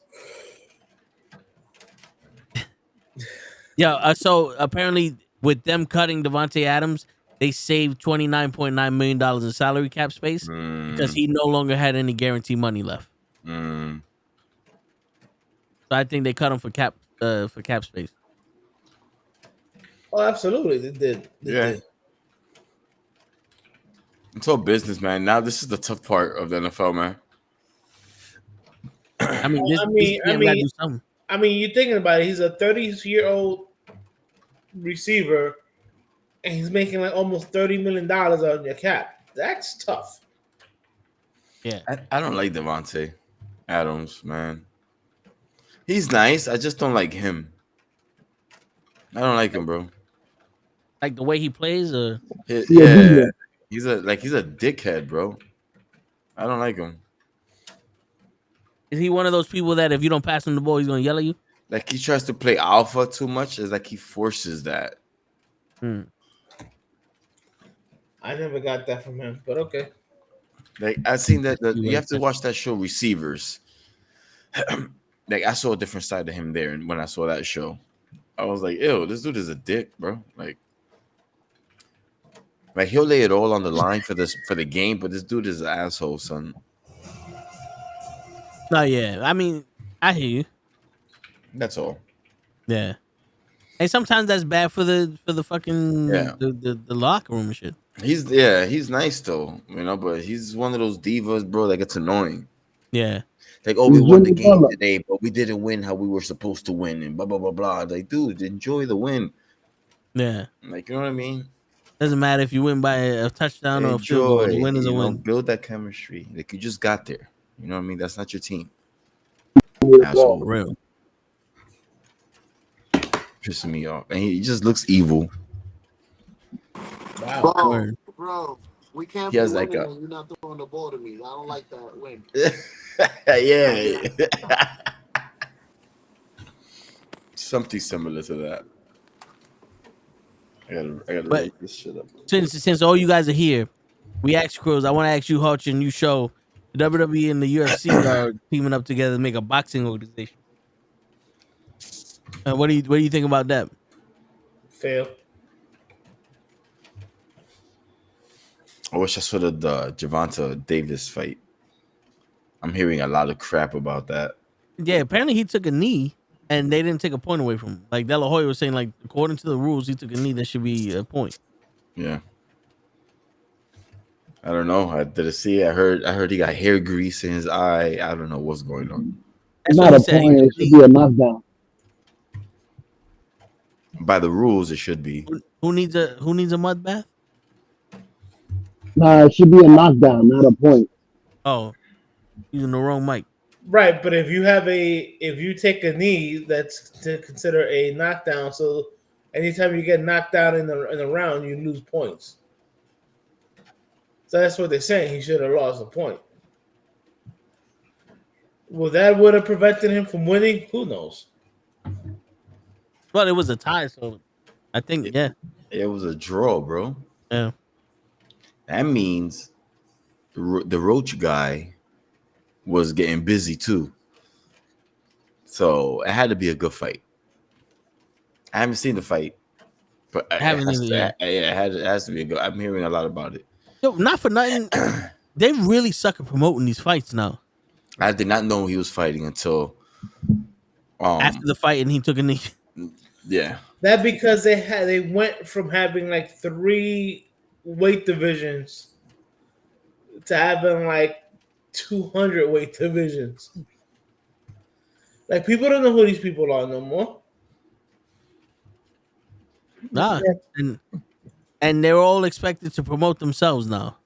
Yeah. So apparently, with them cutting Devontae Adams, they saved $29.9 million in salary cap space because he no longer had any guarantee money left. Mm. So I think they cut him for cap space. Oh, absolutely, they did. They did. It's all business, man. Now this is the tough part of the NFL, man. I mean, this GM gotta do something. I mean, you're thinking about it. He's a 30-year-old receiver, and he's making like almost $30 million on your cap. That's tough. Yeah, I don't like Devontae Adams, man. He's nice. I just don't like him. I don't like him, bro. Like the way he plays, or Yeah, he's a dickhead, bro. I don't like him. is he one of those people that if you don't pass him the ball, he's gonna yell at you? Like he tries to play alpha too much. It's like he forces that. I never got that from him, but okay. Like I seen that you have to watch that show, Receivers. Like I saw a different side of him there, and when I saw that show, I was like, "Ew, this dude is a dick, bro." Like he'll lay it all on the line for the game, but this dude is an asshole, son. No, yeah. I mean, I hear you. That's all. Yeah. And sometimes that's bad for the fucking Yeah. the locker room and shit. He's nice though, but he's one of those divas, bro, that gets annoying. Yeah. Like, oh, we won the game today, but we didn't win how we were supposed to win, and blah blah blah blah. Like, dude, enjoy the win. Yeah. Like, you know what I mean? Doesn't matter if you win by a touchdown or a field goal. The win is a win. Build that chemistry. Like, you just got there. You know what I mean? That's not your team. Asshole. For real. Pissing me off. And he just looks evil. Wow. Bro, we can't He has be like winning and you're not throwing the ball to me. I don't like that win. Yeah. Something similar to that. I gotta write this shit up. Since all you guys are here, we asked Krills. I want to ask you, Hutch, and you show the WWE and the UFC are teaming up together to make a boxing organization. What do you think about that? Fail. I wish I saw the Gervonta Davis fight. I'm hearing a lot of crap about that. Yeah, apparently he took a knee and they didn't take a point away from him. Like De La Hoya was saying, like according to the rules, he took a knee that should be a point. Yeah. I don't know. I didn't see it. I heard he got hair grease in his eye. I don't know what's going on. It's not a point. It should be a knockdown. By the rules, it should be. Who needs a mud bath? Nah, it should be a knockdown, not a point. Oh, using the wrong mic. Right, but if you take a knee, that's to consider a knockdown. So anytime you get knocked out in a round, you lose points. So that's what they're saying. He should have lost a point. Well, that would have prevented him from winning. Who knows? Well, it was a tie, so I think It was a draw, bro. Yeah. That means the Roach guy was getting busy too. So it had to be a good fight. I haven't seen the fight, but it has to be a good. I'm hearing a lot about it. Yo, not for nothing. They really suck at promoting these fights now. I did not know he was fighting until after the fight, and he took a knee. Yeah. That because they went from having like 3 weight divisions to having like 200 weight divisions. Like people don't know who these people are no more. Nah, Yeah. and they're all expected to promote themselves now.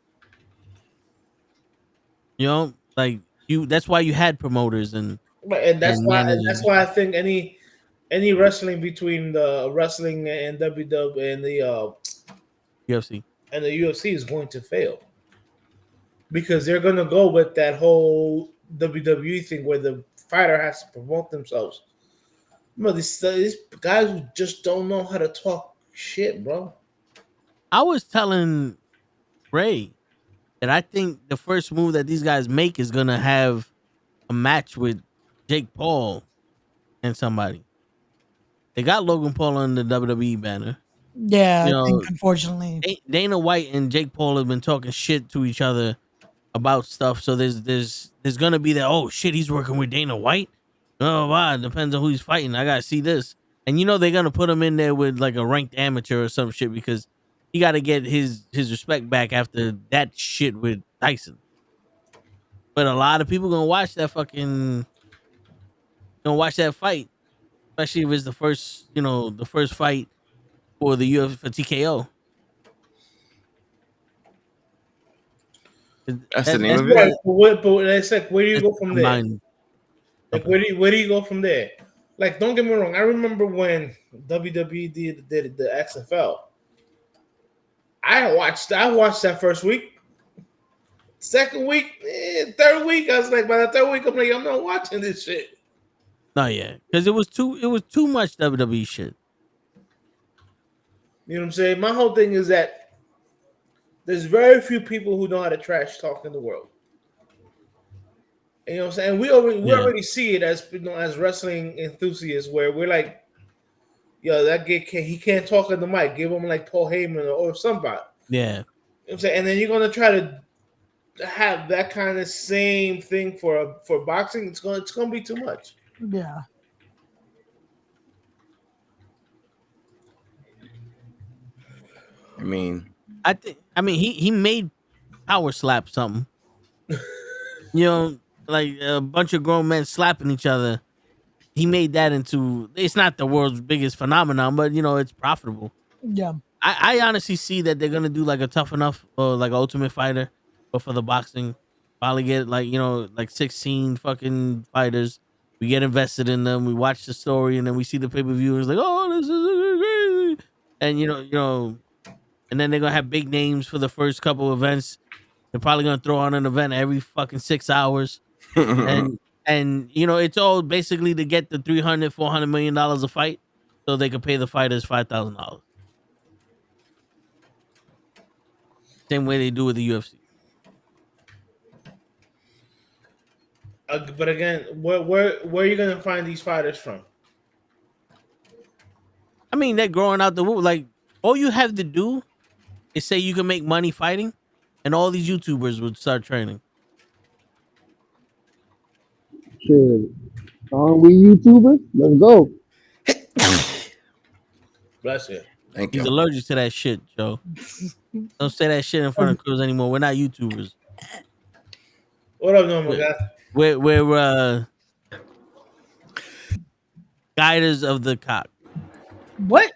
You know, like you. That's why you had promoters But and and that's managers. why I think any wrestling between the wrestling and WWE UFC. and the UFC is going to fail because they're going to go with that whole WWE thing where the fighter has to promote themselves. Bro, these guys who just don't know how to talk shit, bro. I was telling Ray that I think the first move that these guys make is gonna have a match with Jake Paul and somebody. They got Logan Paul on the WWE banner. Yeah, You I think know, unfortunately. Dana White and Jake Paul have been talking shit to each other about stuff. So there's gonna be that. Oh shit, he's working with Dana White. Oh wow, depends on who he's fighting. I gotta see this, and you know they're gonna put him in there with like a ranked amateur or some shit because he got to get his respect back after that shit with Tyson. But a lot of people gonna watch that fight, especially if it's the first the first fight for the UFC for TKO. That's the name That's of Right, it. what but it's like, where do you it's go from there? combined. Like, Okay. where do you go from there? Like, don't get me wrong. I remember when WWE did the XFL. I watched that first week. Second week, third week, I was like, by the third week, I'm like, I'm not watching this shit. No, yeah, because it was too much WWE shit. You know what I'm saying? My whole thing is that there's very few people who know how to trash talk in the world. And you know what I'm saying? We Yeah, already see it as as wrestling enthusiasts, where we're like, yo, that guy he can't talk on the mic. Give him like Paul Heyman or somebody. yeah. You know what I'm saying? And then you're gonna try to have that kind of same thing for boxing. It's gonna be too much. Yeah. I mean, I mean he made power slap something. You know, like a bunch of grown men slapping each other. He made that into. It's not the world's biggest phenomenon, but it's profitable. Yeah. I honestly see that they're gonna do like a Tough Enough or like Ultimate Fighter, but for the boxing, probably get like like 16 fucking fighters. We get invested in them. We watch the story, and then we see the pay per view. And it's like, oh, this is crazy. And and then they're gonna have big names for the first couple events. They're probably gonna throw on an event every fucking 6 hours, and it's all basically to get the 300-400 million dollars a fight, so they could pay the fighters $5,000. Same way they do with the UFC. But again, where are you gonna find these fighters from? I mean, they're growing out the womb. Like all you have to do is say you can make money fighting, and all these YouTubers would start training. shit. Aren't we YouTubers? Let's go. Bless you. thank He's you. allergic to that shit, Joe. Don't say that shit in front of Chris anymore. We're not YouTubers. What up, Norma We're guy? we're guiders of the cock. What?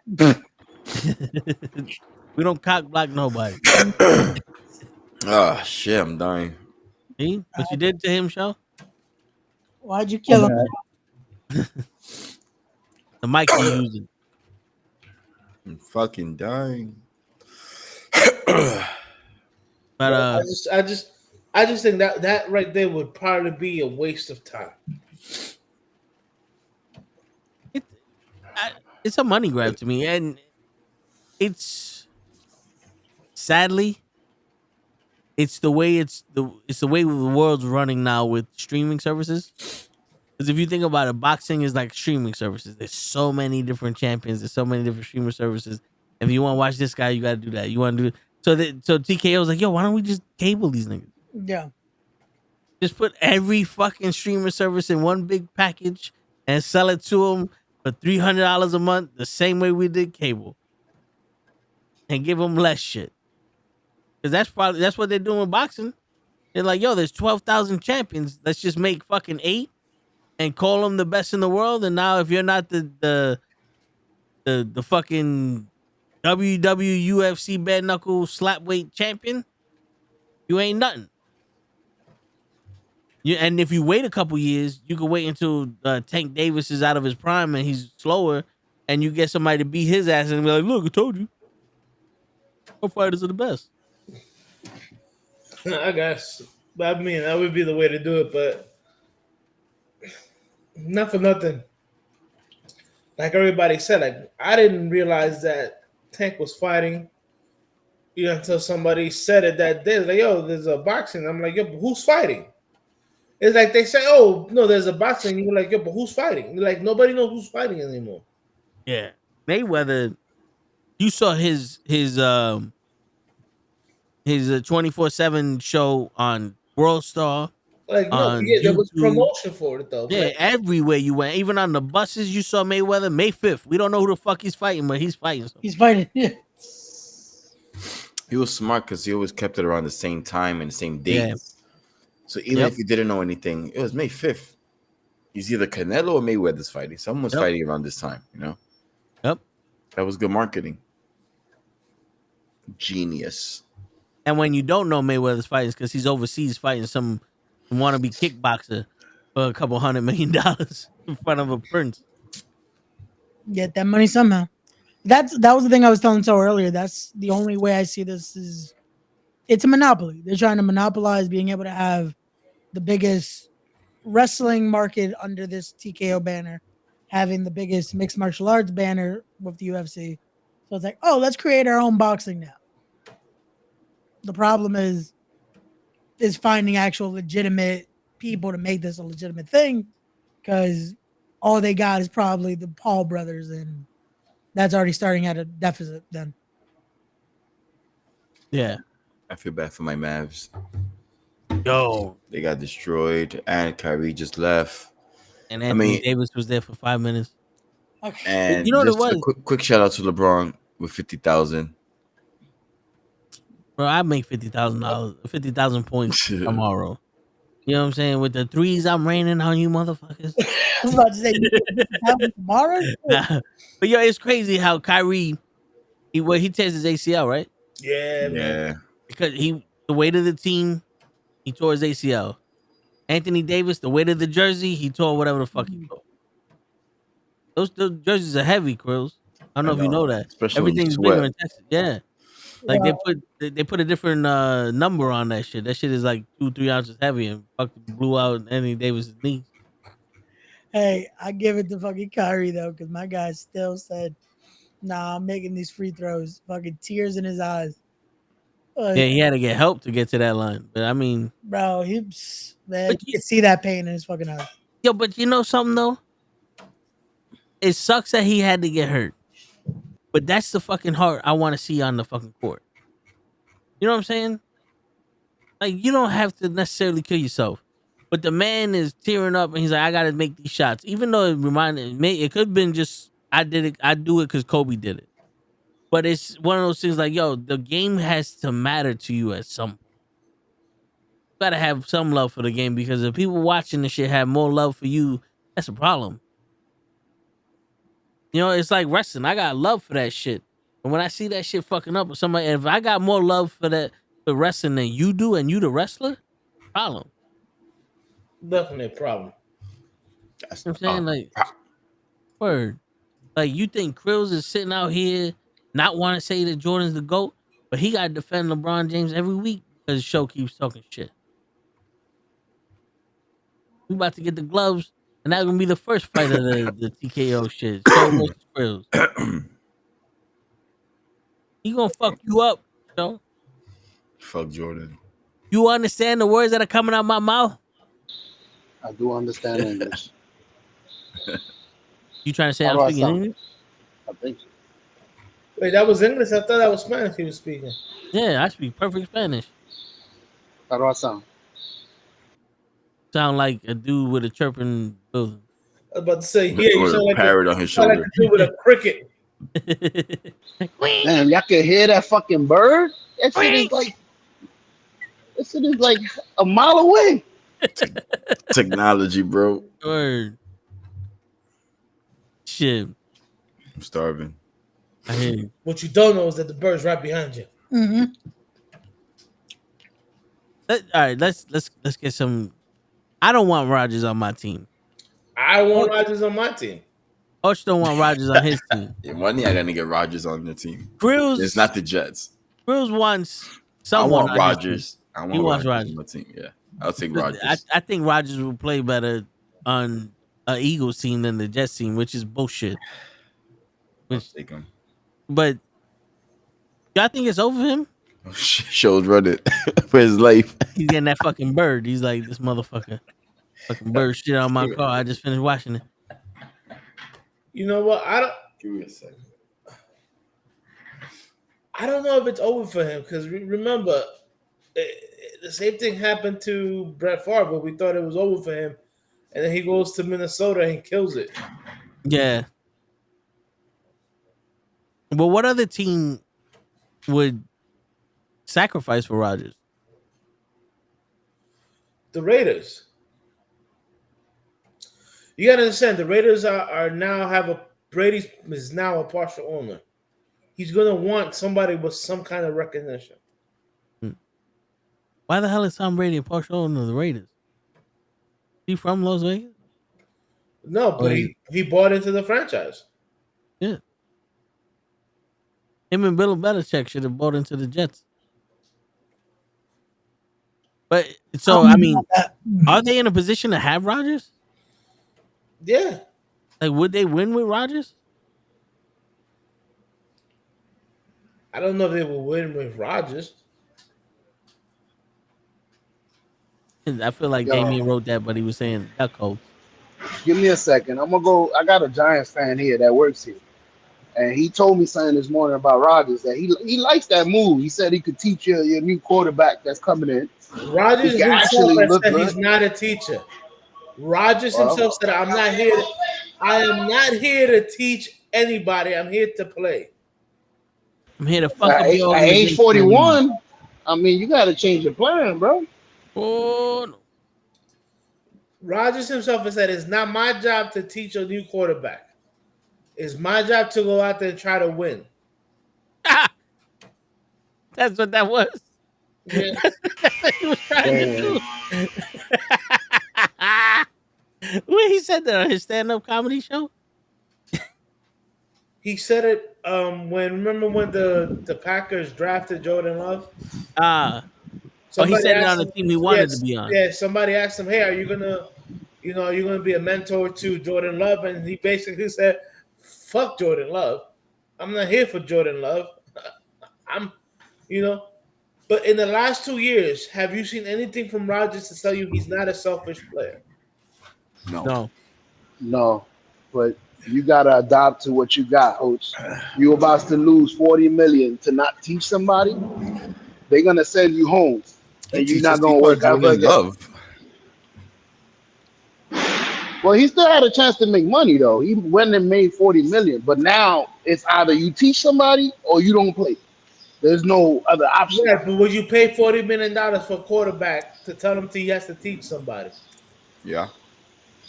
We don't cock block nobody. Oh shit, I'm dying. See what you did to him, show? Why'd you My kill him? bad. The mic you using. I'm fucking dying. But I just think that right there would probably be a waste of time. it, it's a money grab to me, and it's sadly it's the way the world's running now with streaming services. Because if you think about it, boxing is like streaming services. There's so many different champions. There's so many different streamer services. If you want to watch this guy, you got to do that. You want to do so TKO's like, yo, why don't we just cable these niggas? Yeah. Just put every fucking streamer service in one big package and sell it to them for $300 a month, the same way we did cable, and give them less shit. Because that's what they're doing with boxing. They're like, yo, there's 12,000 champions. Let's just make fucking 8 and call them the best in the world. And now if you're not the fucking WWUFC bare knuckle slap weight champion, you ain't nothing. And if you wait a couple years, you can wait until Tank Davis is out of his prime and he's slower, and you get somebody to beat his ass and be like, "Look, I told you, our fighters are the best." I guess. But I mean, that would be the way to do it, but not for nothing. Like everybody said, like I didn't realize that Tank was fighting. Until somebody said it that day. Like, yo, there's a boxing. I'm like, yo, but who's fighting? It's like they say, oh no, there's a boxing. You're like, yo, but who's fighting? You're like, nobody knows who's fighting anymore. Yeah, Mayweather. You saw his 24/7 show on World Star. Like, no, On yeah, there was YouTube. promotion for it though. Yeah, Like, everywhere you went, even on the buses, you saw Mayweather. May 5th. We don't know who the fuck he's fighting, but he's fighting. He's fighting. Yeah. He was smart because he always kept it around the same time and the same dates. Yeah. So even if you didn't know anything, it was May 5th. It's either Canelo or Mayweather's fighting. Someone's fighting around this time, you know? Yep. That was good marketing. Genius. And when you don't know Mayweather's fighting, it's because he's overseas fighting some wannabe kickboxer for a couple $100 million in front of a prince. Get that money somehow. That was the thing I was telling so earlier. That's the only way I see this is it's a monopoly. They're trying to monopolize being able to have the biggest wrestling market under this TKO banner, having the biggest mixed martial arts banner with the UFC. So it's like, oh, let's create our own boxing now. The problem is finding actual legitimate people to make this a legitimate thing, because all they got is probably the Paul brothers, and that's already starting at a deficit then. Yeah. I feel bad for my Mavs. Yo. They got destroyed, and Kyrie just left. And Anthony Davis was there for 5 minutes. Okay. And you know just what it a was? quick shout out to LeBron with 50,000. Bro, I make $50,000, 50,000 points tomorrow. You know what I'm saying? With the threes I'm raining on you, motherfuckers. I was about to say tomorrow. But yo, it's crazy how Kyrie he tears his ACL, right? Yeah, man. Because the weight of the team, he tore his ACL. Anthony Davis, the weight of the jersey, he tore whatever the fuck he tore. Those jerseys are heavy, Krills. I don't know if you know that. Especially Everything's bigger in Texas. Yeah. Like they put a different number on that shit. That shit is like 2-3 ounces heavy and fucking blew out Anthony Davis' knees. Hey, I give it to fucking Kyrie though, because my guy still said, "Nah, I'm making these free throws." Fucking tears in his eyes. Yeah, he had to get help to get to that line. But I mean, bro, you can see that pain in his fucking eyes. Yo, but you know something though? It sucks that he had to get hurt. But that's the fucking heart I want to see on the fucking court. You know what I'm saying? Like, you don't have to necessarily kill yourself. But the man is tearing up and he's like, I gotta make these shots. Even though it could have been just I do it because Kobe did it. But it's one of those things like, yo, the game has to matter to you at some point. You gotta have some love for the game, because if people watching the shit have more love for you, that's a problem. You know, it's like wrestling. I got love for that shit. And when I see that shit fucking up with somebody, if I got more love for wrestling than you do, and you the wrestler, problem. Definitely a problem. That's you know what I'm saying? Like, word. Like, you think Krills is sitting out here not want to say that Jordan's the GOAT, but he got to defend LeBron James every week because the show keeps talking shit. We about to get the gloves, and that's going to be the first fight of the TKO shit. Show versus Krills. He going to fuck you up, yo. Fuck Jordan. You understand the words that are coming out my mouth? I do understand English. You trying to say How I'm do I speaking sound? English? I think so. Wait, that was English? I thought that was Spanish he was speaking. Yeah, I speak perfect Spanish. How do I sound? Sound like a dude with a chirping building. I was about to say, yeah, you With sound a like parrot on his sound like shoulder. a dude with a cricket. Damn, y'all can hear that fucking bird? That shit is like This shit is like a mile away. Technology, bro. Word. Shit. I'm starving. I hear you. What you don't know is that the bird's right behind you. Mm-hmm. All right, let's get some. I don't want Rodgers on my team. I want Oh, Rodgers on my team. Osh don't want Rodgers on his team. Yeah, one day I'm gonna get Rodgers on the team. It's Grills not the Jets. wants I someone want on his team. Rodgers. I He want wants Rodgers on Rodgers. my team. Yeah, I'll take But Rodgers. I think Rodgers will play better on a Eagles team than the Jets team, which is bullshit. I'll Which, take him. but y'all think it's over for him? Shows running for his life. He's getting that fucking bird. He's like, this motherfucker, fucking bird shit on my car. I just finished washing it. You know what? Give me a second. I don't know if it's over for him because remember, the same thing happened to Brett Favre, but we thought it was over for him, and then he goes to Minnesota and kills it. Yeah. But what other team would sacrifice for Rodgers? The Raiders. You gotta understand, the Raiders are now Brady is now a partial owner. He's gonna want somebody with some kind of recognition. Why the hell is Tom Brady a partial owner of the Raiders? He from Las Vegas? No, but he bought into the franchise. Yeah. Him and Bill Belichick should have bought into the Jets. But so I mean, are they in a position to have Rodgers? Yeah. Like, would they win with Rodgers? I don't know if they will win with Rodgers. I feel like Yo. Damien wrote that, but he was saying duck Colts. Give me a second. I'm gonna go. I got a Giants fan here that works here, and he told me something this morning about Rodgers that he likes that move. He said he could teach your new quarterback that's coming in. Rodgers He can himself actually has look said good. he's not a teacher. Rodgers Well, himself said, I am not here to teach anybody. I'm here to play. I'm here to fuck at, up your at age organization. 41, I mean, you got to change your plan, bro. Oh, no. Rodgers himself has said it's not my job to teach a new quarterback. It's my job to go out there and try to win. That's what that was. Yeah. That's what he was trying to do. When he said that on his stand-up comedy show? He said it remember when the Packers drafted Jordan Love? He said it on the team he wanted to be on. Yeah, somebody asked him, "Hey, are you gonna be a mentor to Jordan Love?" And he basically said, "Fuck Jordan Love. I'm not here for Jordan Love. But in the last 2 years, have you seen anything from Rodgers to tell you he's not a selfish player? No, but you gotta adapt to what you got, Coach. You about to lose $40 million to not teach somebody. They're gonna send you home, and you're not gonna work ever again. Love. Well, he still had a chance to make money though. He went and made $40 million, but now it's either you teach somebody or you don't play. There's no other option. Yeah, but would you pay $40 million for a quarterback to tell him he has to teach somebody? Yeah.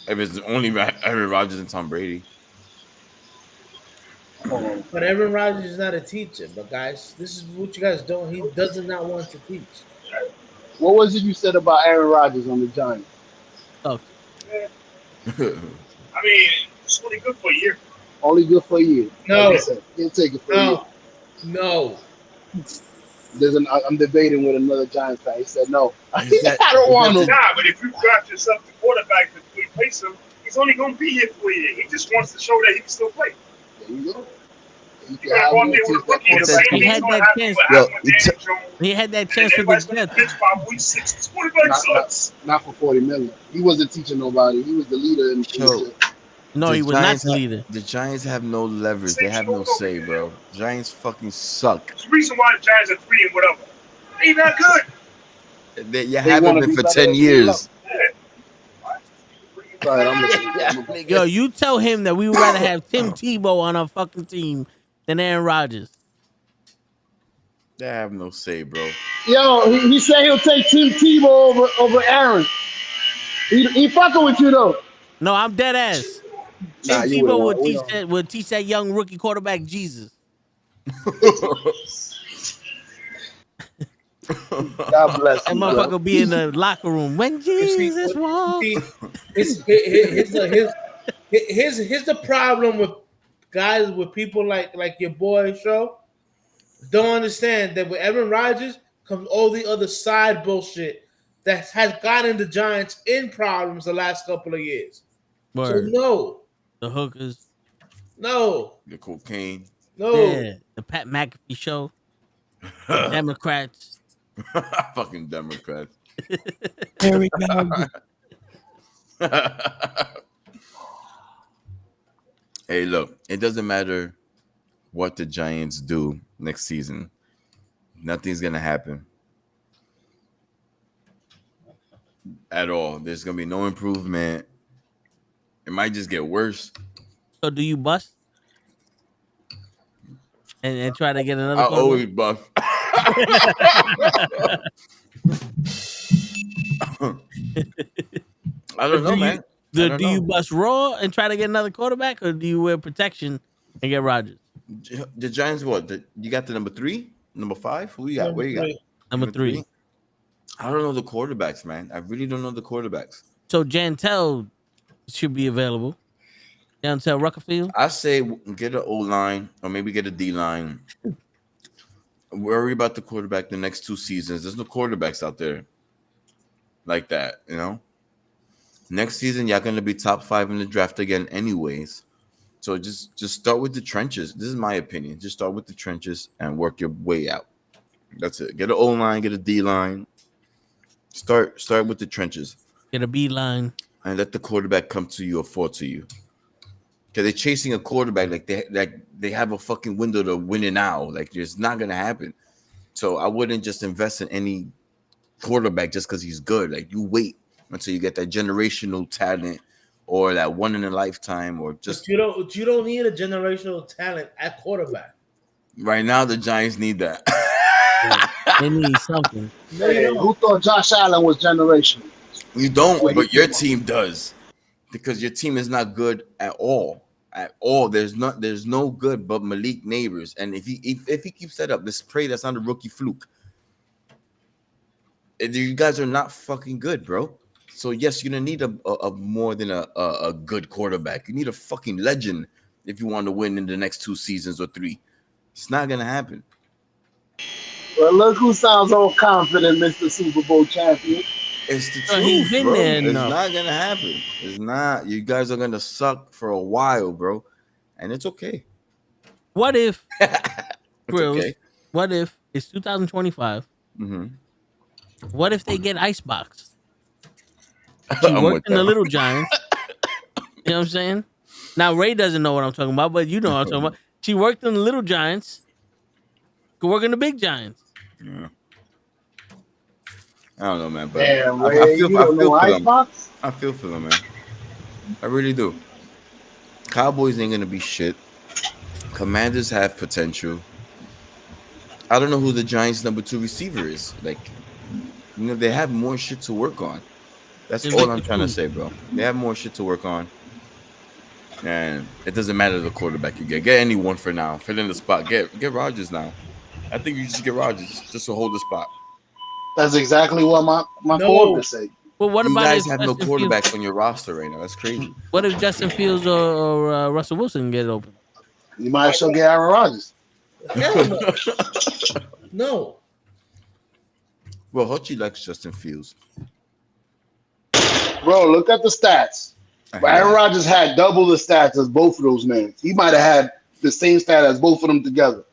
If it's only Aaron Rodgers and Tom Brady. But Aaron Rodgers is not a teacher. But guys, this is what you guys don't. He does not want to teach. What was it you said about Aaron Rodgers on the Giants? Oh. I mean, it's only good for a year. Only good for a year. No. Like I said, he'll take it for a year. No. I'm debating with another Giants fan. He said no. I don't want him. Nah, but if you draft yourself the quarterback to replace him, he's only going to be here for a year. He just wants to show that he can still play. There you go. You got to go out there with a rookie. The same thing's going to happen with Daniel Jones. He had that chance with the Jets. Pitch by week 6. This quarterback sucks. Not for $40 million. He wasn't teaching nobody. He was the leader in the No, he was not the leader. The Giants have no leverage. They have no say, bro. Giants fucking suck. There's a reason why the Giants are 3 and whatever. They not good. You haven't been for 10 years. Yo, you tell him that we would rather have Tim Tebow on our fucking team than Aaron Rodgers. They have no say, bro. Yo, he said he'll take Tim Tebow over Aaron. He fucking with you though. No, I'm dead ass. Nah, Tim you wouldn't Tebow want. We don't. would teach that young rookie quarterback Jesus. God bless That you, bro. motherfucker be in the locker room when Jesus walks. Here's the problem with guys with people like your boy show. Don't understand that with Aaron Rodgers comes all the other side bullshit that has gotten the Giants in problems the last couple of years. Word. So The hookers. no, The cocaine. Yeah. The Pat McAfee show. The Democrats. Fucking Democrats. Here we go. Hey, look, it doesn't matter what the Giants do next season. Nothing's gonna happen at all. There's gonna be no improvement. It might just get worse. So do you bust and try to get another I quarterback? always bust. I don't know, man. Do you bust raw and try to get another quarterback, or do you wear protection and get Rodgers? The Giants, what? You got the number 3, number 5? Who you got? Where you got? Number 3. I don't know the quarterbacks, man. I really don't know the quarterbacks. So Jantel should be available. Jantel Ruckerfield. I say get an O line or maybe get a D line. Worry about the quarterback the next 2 seasons. There's no quarterbacks out there like that, you know. Next season, y'all gonna be top 5 in the draft again, anyways. So just start with the trenches. This is my opinion. Just start with the trenches and work your way out. That's it. Get an O line, get a D line. Start with the trenches. Get a B line and let the quarterback come to you or fall to you. Because they're chasing a quarterback like they have a fucking window to win it now. Like it's not gonna happen. So I wouldn't just invest in any quarterback just because he's good. Like you wait until you get that generational talent or that one in a lifetime or just but you don't need a generational talent at quarterback. Right now the Giants need that. They need something. Hey, who thought Josh Allen was generational? You don't, but your team does. Because your team is not good at all. At all. There's no good but Malik Neighbors. And if he keeps that up, let's pray that's not a rookie fluke. You guys are not fucking good, bro. So yes, you're gonna need a more than a good quarterback. You need a fucking legend if you want to win in the next 2 seasons or 3. It's not gonna happen. Well, look who sounds all confident, Mr. Super Bowl champion. It's the truth, bro. It's not gonna happen. It's not. You guys are gonna suck for a while, bro, and it's okay. What if, Grills? Okay. What if it's 2025? Mm-hmm. What if they get Icebox? She worked in the Little Giants. You know what I'm saying? Now Ray doesn't know what I'm talking about, but you know what I'm talking about. She worked in the Little Giants. Could work in the Big Giants. Yeah. I don't know, man. But Damn, Ray, I feel for them. Icebox? I feel for them, man. I really do. Cowboys ain't gonna be shit. Commanders have potential. I don't know who the Giants' number 2 receiver is. Like, you know, they have more shit to work on. That's all I'm trying to say, bro. They have more shit to work on. And it doesn't matter the quarterback you get. Get anyone for now. Fill in the spot. Get Rodgers now. I think you just get Rodgers just to hold the spot. That's exactly what my quarterback said. Well, what you about guys if have no quarterbacks on your roster right now? That's crazy. What if Justin Fields or Russell Wilson get open? You might as well get Aaron Rodgers. No. Well, Hutchie likes Justin Fields. Bro, look at the stats. Aaron Rodgers had double the stats as both of those men. He might have had the same stat as both of them together.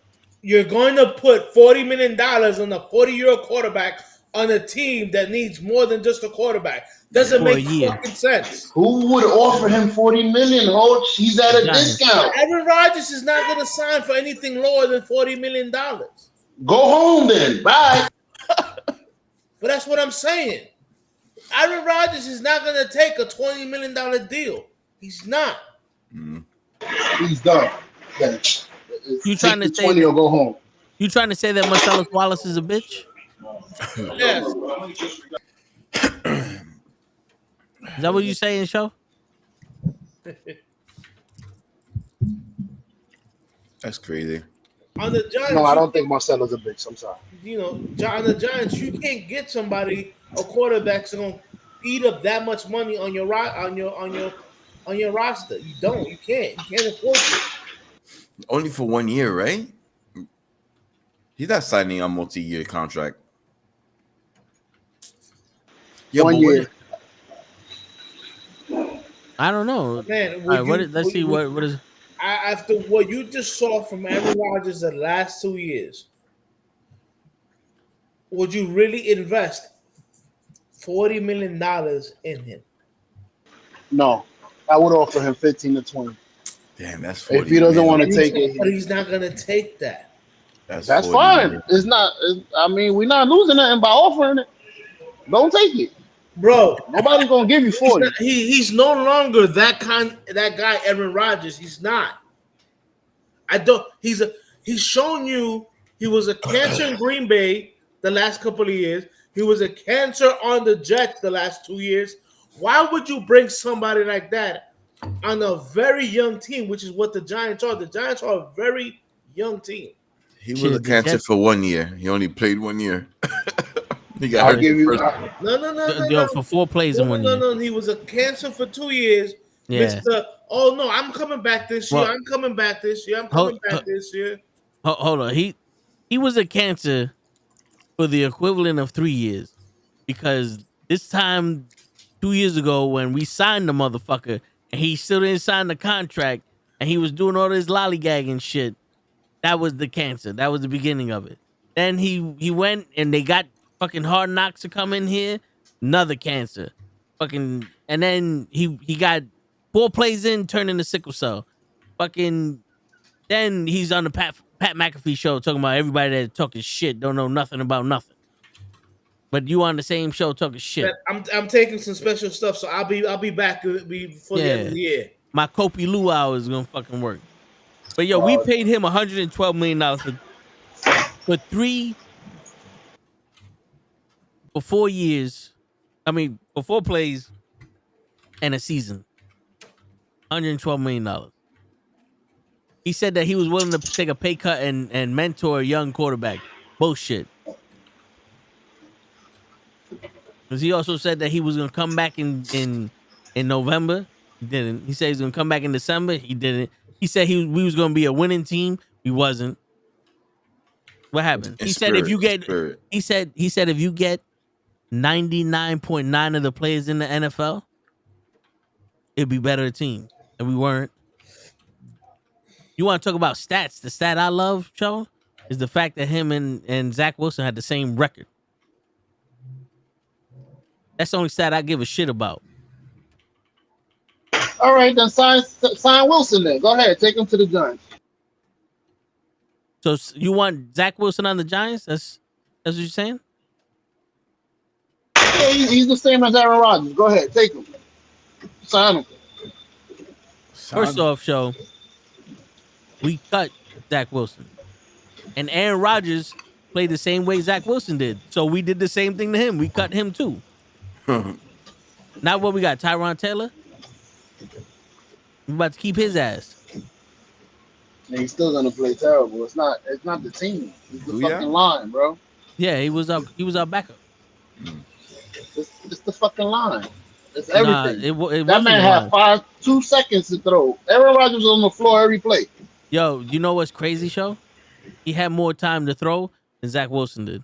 You're going to put $40 million on a 40-year-old quarterback on a team that needs more than just a quarterback. Doesn't make fucking sense. Who would offer him $40 million, Hoach? He's at a discount. Aaron Rodgers is not going to sign for anything lower than $40 million. Go home then. Bye. But that's what I'm saying. Aaron Rodgers is not going to take a $20 million deal. He's not. He's done. You trying to say 20 or go home. You trying to say that Marcellus Wallace is a bitch? Yes. Is that what you saying, show? That's crazy. On the No, Giants, I you don't think Marcelo's a bitch. I'm sorry. on the Giants, you can't get somebody a quarterback that's gonna eat up that much money on your on your roster. You don't. You can't. You can't afford to. Only for 1 year, right? He's not signing a multi-year contract. Yo, One but what? year. I don't know. All Man, right, let's see what is. after what you just saw from Aaron Rodgers the last 2 years, would you really invest $40 million in him? No, I would offer him 15 to 20. Damn, that's If 40 he doesn't mil. want to take it, But he's not gonna take that, That's that's 40 fine. mil. It's not. I mean, we're not losing nothing by offering it. Don't take it. bro. Nobody's gonna give you He's not. 40. He's no longer that guy, Aaron Rodgers. He's not. I don't. He's shown you he was a cancer in Green Bay the last couple of years. He was a cancer on the Jets the last 2 years. Why would you bring somebody like that on a very young team, which is what the Giants are? The Giants are a very young team. He was a Shit, the cancer Jets. for 1 year. He only played 1 year. He got I'll hurt give the you. first. No, no, no, no, Yo, no. for 4 plays No, in no, one no, year. no. He was a cancer for 2 years. Yeah. Mr. Oh no, I'm coming back this year. Well, I'm coming back this year. I'm hold, coming back this year. hold on. He was a cancer for the equivalent of 3 years because this time 2 years ago when we signed the motherfucker and he still didn't sign the contract and he was doing all this lollygagging shit. That was the cancer. That was the beginning of it. Then he went and they got fucking Hard Knocks to come in here. Another cancer. Fucking and then he got 4 plays in, turned into sickle cell. Fucking then he's on the Pat McAfee show talking about everybody that talking shit, don't know nothing about nothing. But you on the same show talking shit. That I'm taking some special stuff, so I'll be back before the end of Yeah. the year. My Kopi Luau is gonna fucking work. But yo, we Uh, paid him $112 million for 4 years. I mean, for 4 plays and a season. $112 million. He said that he was willing to take a pay cut and mentor a young quarterback. Bullshit. Because he also said that he was gonna come back in November. He didn't. He said he's gonna come back in December. He didn't. He said we was gonna be a winning team. We wasn't. What happened? In He said if spirit, you in get spirit. he said if you get 99.9 of the players in the NFL, it'd be better team. And we weren't. You want to talk about stats? The stat I love, Joe, is the fact that him and Zach Wilson had the same record. That's the only stat I give a shit about. all right, then sign Wilson. Then go ahead, take him to the Giants. So you want Zach Wilson on the Giants? That's what you're saying? Yeah, he's the same as Aaron Rodgers. Go ahead, take him. Sign him. First off, show we cut Zach Wilson, and Aaron Rodgers played the same way Zach Wilson did. So we did the same thing to him. We cut him too. Now what we got? Tyron Taylor. We about to keep his ass. And he's still gonna play terrible. It's not the team. It's the Who fucking ya? line, bro. Yeah, he was our backup. It's the fucking line. It's Nah, everything. it That wasn't man the had line. 2 seconds to throw. Aaron Rodgers was on the floor every play. Yo, you know what's crazy, show? He had more time to throw than Zach Wilson did.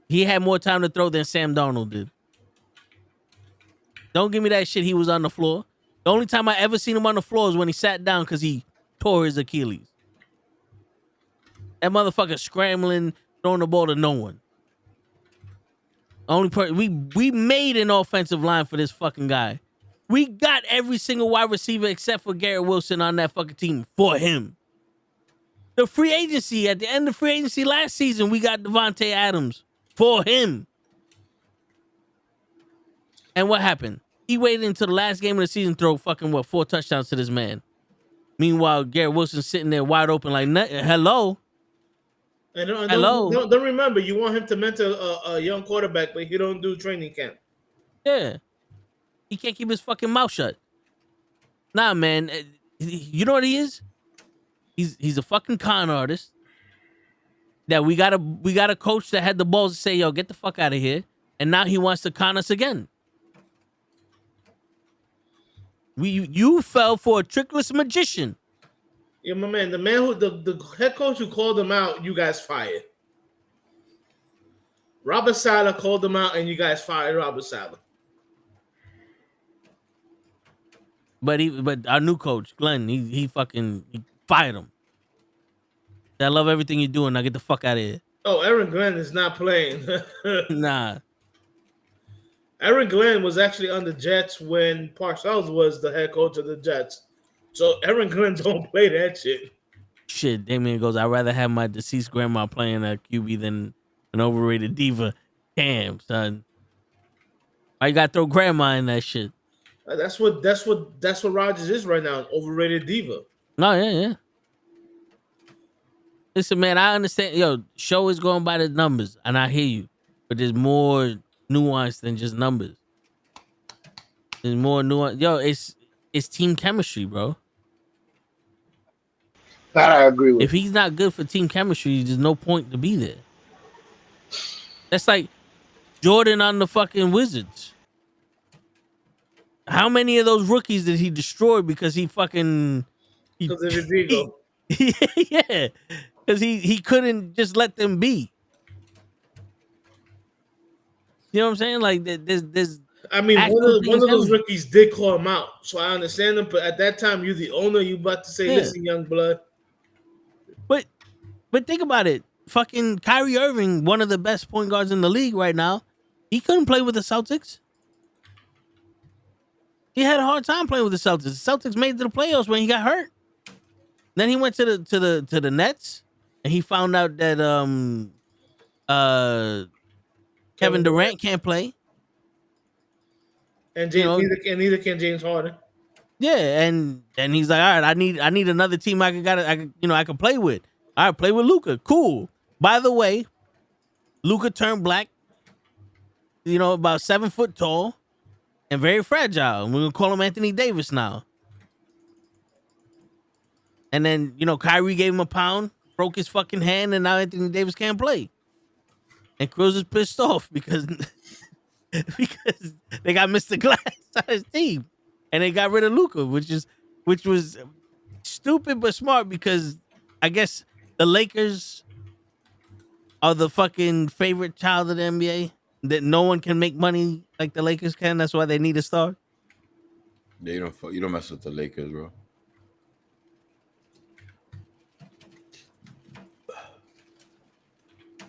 He had more time to throw than Sam Darnold did. Don't give me that shit. He was on the floor. The only time I ever seen him on the floor is when he sat down because he tore his Achilles. That motherfucker scrambling, throwing the ball to no one. We made an offensive line for this fucking guy. We got every single wide receiver except for Garrett Wilson on that fucking team for him. The free agency, at the end of free agency last season, we got Devontae Adams for him. And what happened? He waited until the last game of the season, throw fucking 4 touchdowns to this man. Meanwhile, Garrett Wilson sitting there wide open like, hello. And Hello. don't remember, you want him to mentor a young quarterback, but he don't do training camp. Yeah. He can't keep his fucking mouth shut. Nah, man. You know what he is? He's a fucking con artist. That we got a coach that had the balls to say, yo, get the fuck out of here. And now he wants to con us again. You fell for a trickless magician. Yeah, my man. The man who the head coach who called him out, you guys fired. Robert Saleh called him out, and you guys fired Robert Saleh. But our new coach, Glenn, he fired him. I love everything you're doing. Now get the fuck out of here. Oh, Aaron Glenn is not playing. Nah. Aaron Glenn was actually on the Jets when Parcells was the head coach of the Jets. So Aaron Glenn don't play that shit. Shit, Damien goes, I'd rather have my deceased grandma playing at QB than an overrated diva. Damn, son. Why you gotta throw grandma in that shit? That's what Rodgers is right now, an overrated diva. No, yeah. Listen, man, I understand. Yo, show is going by the numbers, and I hear you. But there's more nuance than just numbers. There's more nuance. Yo, it's team chemistry, bro. That I agree with. If he's not good for team chemistry, there's no point to be there. That's like Jordan on the fucking Wizards. How many of those rookies did he destroy because he fucking because of his ego? Yeah, because he couldn't just let them be. You know what I'm saying? Like there's. I mean, one of those rookies did call him out, so I understand him. But at that time, you're the owner. You about to say, "Listen, young blood." But think about it. Fucking Kyrie Irving, one of the best point guards in the league right now, he couldn't play with the Celtics. He had a hard time playing with the Celtics. The Celtics made it to the playoffs when he got hurt. Then he went to the Nets, and he found out that Kevin Durant can't play. And neither can James Harden. Yeah, and he's like, all right, I need another team I can play with. All right, play with Luka. Cool. By the way, Luka turned black. About 7 foot tall and very fragile. We're gonna call him Anthony Davis now. And then Kyrie gave him a pound, broke his fucking hand, and now Anthony Davis can't play. And Cruz is pissed off because they got Mr. Glass on his team, and they got rid of Luka, which was stupid but smart because I guess the Lakers are the fucking favorite child of the NBA. That no one can make money like the Lakers can. That's why they need a star. Yeah, you don't mess with the Lakers, bro.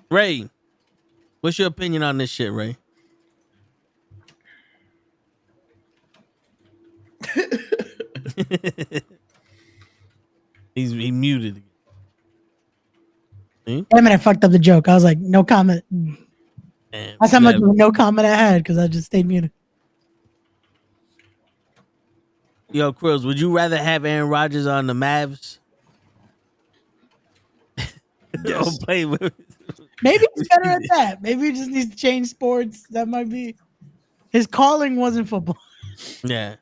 Ray, what's your opinion on this shit, Ray? He muted. Damn it, I fucked up the joke. I was like, no comment. That's how much no comment I had because I just stayed muted. Yo, Krills, would you rather have Aaron Rodgers on the Mavs? Yes. Play with. Maybe he's better at that. Maybe he just needs to change sports. That might be. His calling wasn't football. Yeah.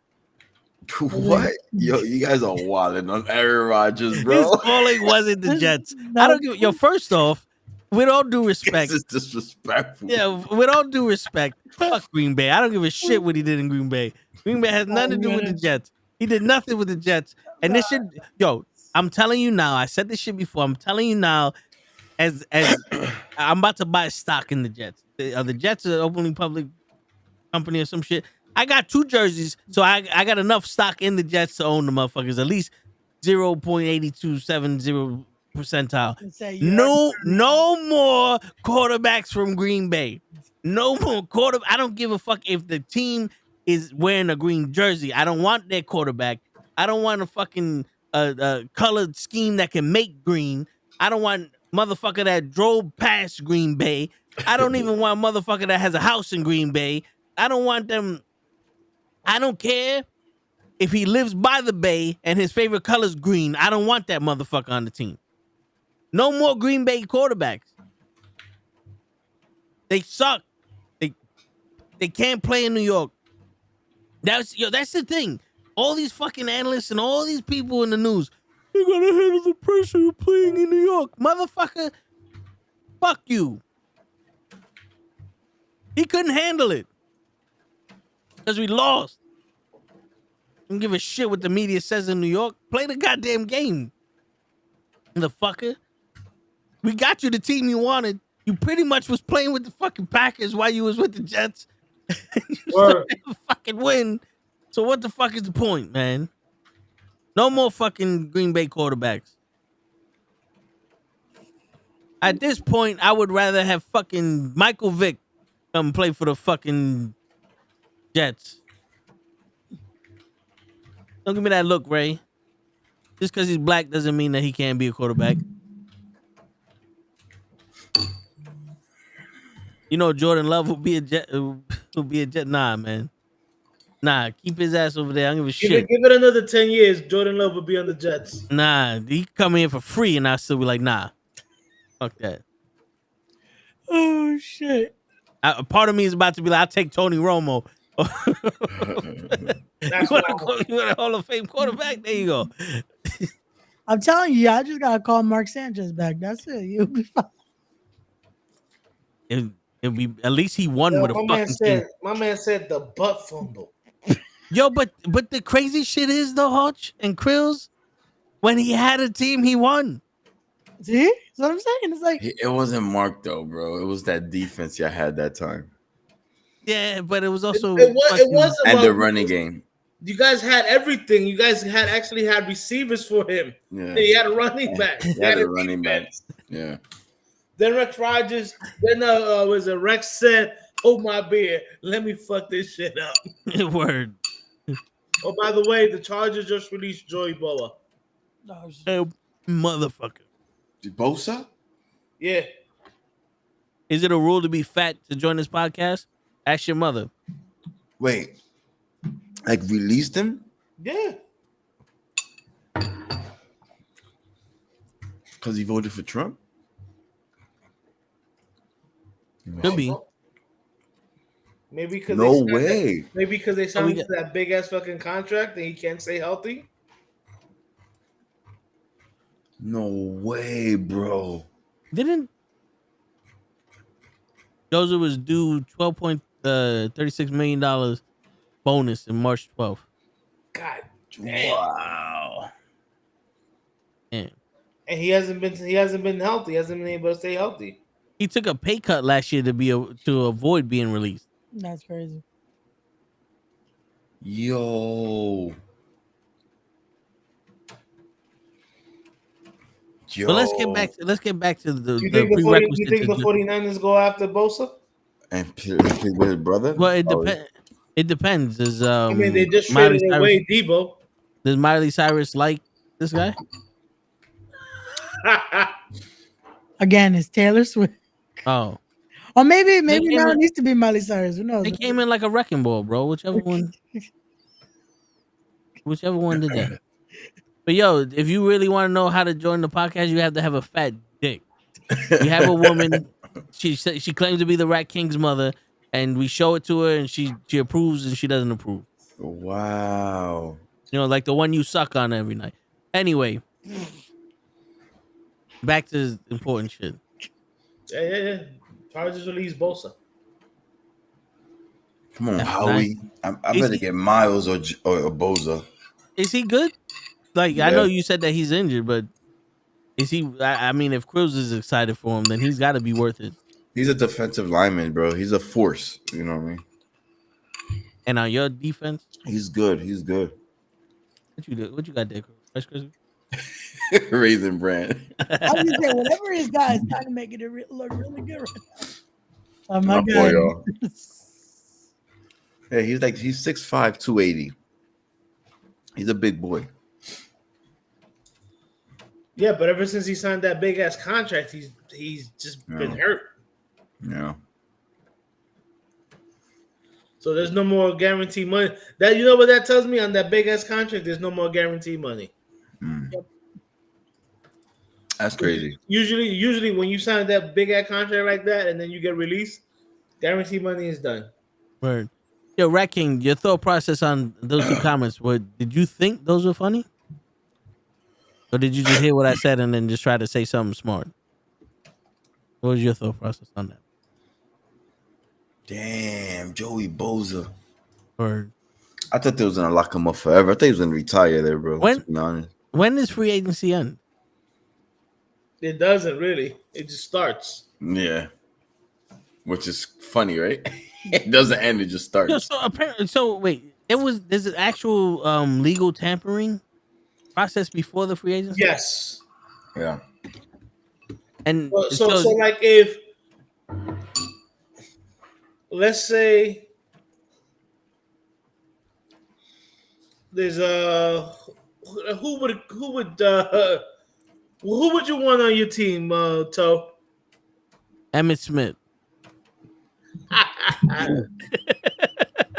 What? Yo, you guys are wilding on Aaron Rodgers, bro. His calling wasn't the Jets. I don't give. Yo, first off, with all due respect, this is disrespectful. Yeah, with all due respect, fuck Green Bay. I don't give a shit what he did in Green Bay. Green Bay has nothing to do with the Jets. He did nothing with the Jets. And this shit, yo, I'm telling you now. I said this shit before. I'm telling you now. As I'm about to buy stock in the Jets. The Jets are an openly public company or some shit. I got 2 jerseys, so I got enough stock in the Jets to own the motherfuckers. At least 0.8270 percentile. No more quarterbacks from Green Bay. No more quarterback. I don't give a fuck if the team is wearing a green jersey. I don't want their quarterback. I don't want a fucking colored scheme that can make green. I don't want motherfucker that drove past Green Bay. I don't even want a motherfucker that has a house in Green Bay. I don't want them. I don't care if he lives by the bay and his favorite color is green. I don't want that motherfucker on the team. No more Green Bay quarterbacks. They suck. They can't play in New York. That's the thing. All these fucking analysts and all these people in the news, they're gonna handle the pressure of playing in New York. Motherfucker, fuck you. He couldn't handle it. Because we lost. Don't give a shit what the media says in New York. Play the goddamn game. The fucker. We got you the team you wanted. You pretty much was playing with the fucking Packers while you was with the Jets. You still didn't fucking win. So what the fuck is the point, man? No more fucking Green Bay quarterbacks. At this point, I would rather have fucking Michael Vick come play for the fucking Jets. Don't give me that look, Ray. Just because he's black doesn't mean that he can't be a quarterback. You know, Jordan Love will be a Jet. Will be a Jet. Nah, man. Nah, keep his ass over there. I don't give a shit. Give it another 10 years. Jordan Love will be on the Jets. Nah, he come in for free, and I still be like, nah, fuck that. Oh shit! Part of me is about to be like, I'll take Tony Romo. That's you want a Hall of Fame quarterback? There you go. I'm telling you, I just gotta call Mark Sanchez back. That's it. You'll be fine. It'll be at least he won with a fucking team. My man said the butt fumble. Yo, but the crazy shit is though, Hutch and Krills, when he had a team, he won. See, that's what I'm saying. It's like it wasn't Mark though, bro. It was that defense you had that time. Yeah, but it was also it was and the running game. You guys had everything. You guys actually had receivers for him. Yeah, he had a running back. He had a running back. Yeah. Then Rex Rogers. Then was it Rex said, "Hold my beer. Let me fuck this shit up." Word. Oh, by the way, the Chargers just released Joey Boa. Hey, motherfucker. Bosa? Yeah. Is it a rule to be fat to join this podcast? Ask your mother. Wait. Like released him? Yeah. Because he voted for Trump? Could be. Maybe because way. Maybe because they signed him to that big ass fucking contract and he can't stay healthy. No way, bro. Didn't Joseph was due $12.36 million bonus in March 12th. God damn. Wow. Damn. And he hasn't been healthy. He hasn't been able to stay healthy. He took a pay cut last year to avoid being released. That's crazy. Yo. But let's get back to the You think the 49ers go after Bosa? And play with his brother? Well, it depends. It depends. Does they just traded away Debo. Does Miley Cyrus like this guy? Again, it's Taylor Swift. Oh. Or maybe now it needs to be Miley Cyrus. Who knows? They came in like a wrecking ball, bro. Whichever one did that. But yo, if you really want to know how to join the podcast, you have to have a fat dick. We have a woman. She claims to be the Rat King's mother, and we show it to her, and she approves and she doesn't approve. Wow. You know, like the one you suck on every night. Anyway, back to important shit. Yeah. Chargers release Bosa. Come on, Howie. Nice. I better get Miles or Bosa. Is he good? Like, yeah. I know you said that he's injured, but is he? I mean, if Cruz is excited for him, then he's got to be worth it. He's a defensive lineman, bro. He's a force. You know what I mean? And on your defense? He's good. What you got there, Fresh Crispy? Raisin Brand. I was gonna say, whatever he's got is kind of making it look really good right now. Oh my boy, y'all. Hey, he's 6'5", 280. He's a big boy. Yeah, but ever since he signed that big ass contract, he's just been hurt. Yeah. So there's no more guarantee money. That you know what that tells me on that big ass contract? There's no more guarantee money. Mm. Yep. That's crazy. Usually when you sign that big ass contract like that and then you get released, guarantee money is done. Word. Yo, Rat King, your thought process on those two comments. Did you think those were funny, or did you just hear what I said and then just try to say something smart? What was your thought process on that? Damn, Joey Boza. Or I thought they was gonna lock him up forever. I thought he was gonna retire there, bro. To when be honest. when does free agency end? It doesn't really. It just starts. Yeah. Which is funny, right? It doesn't end, it just Yo, starts. so apparently, wait, there's an actual legal tampering process before the free agency, Yes. Yeah. and So like if let's say there's who would you want on your team, Toe? Emmett Smith.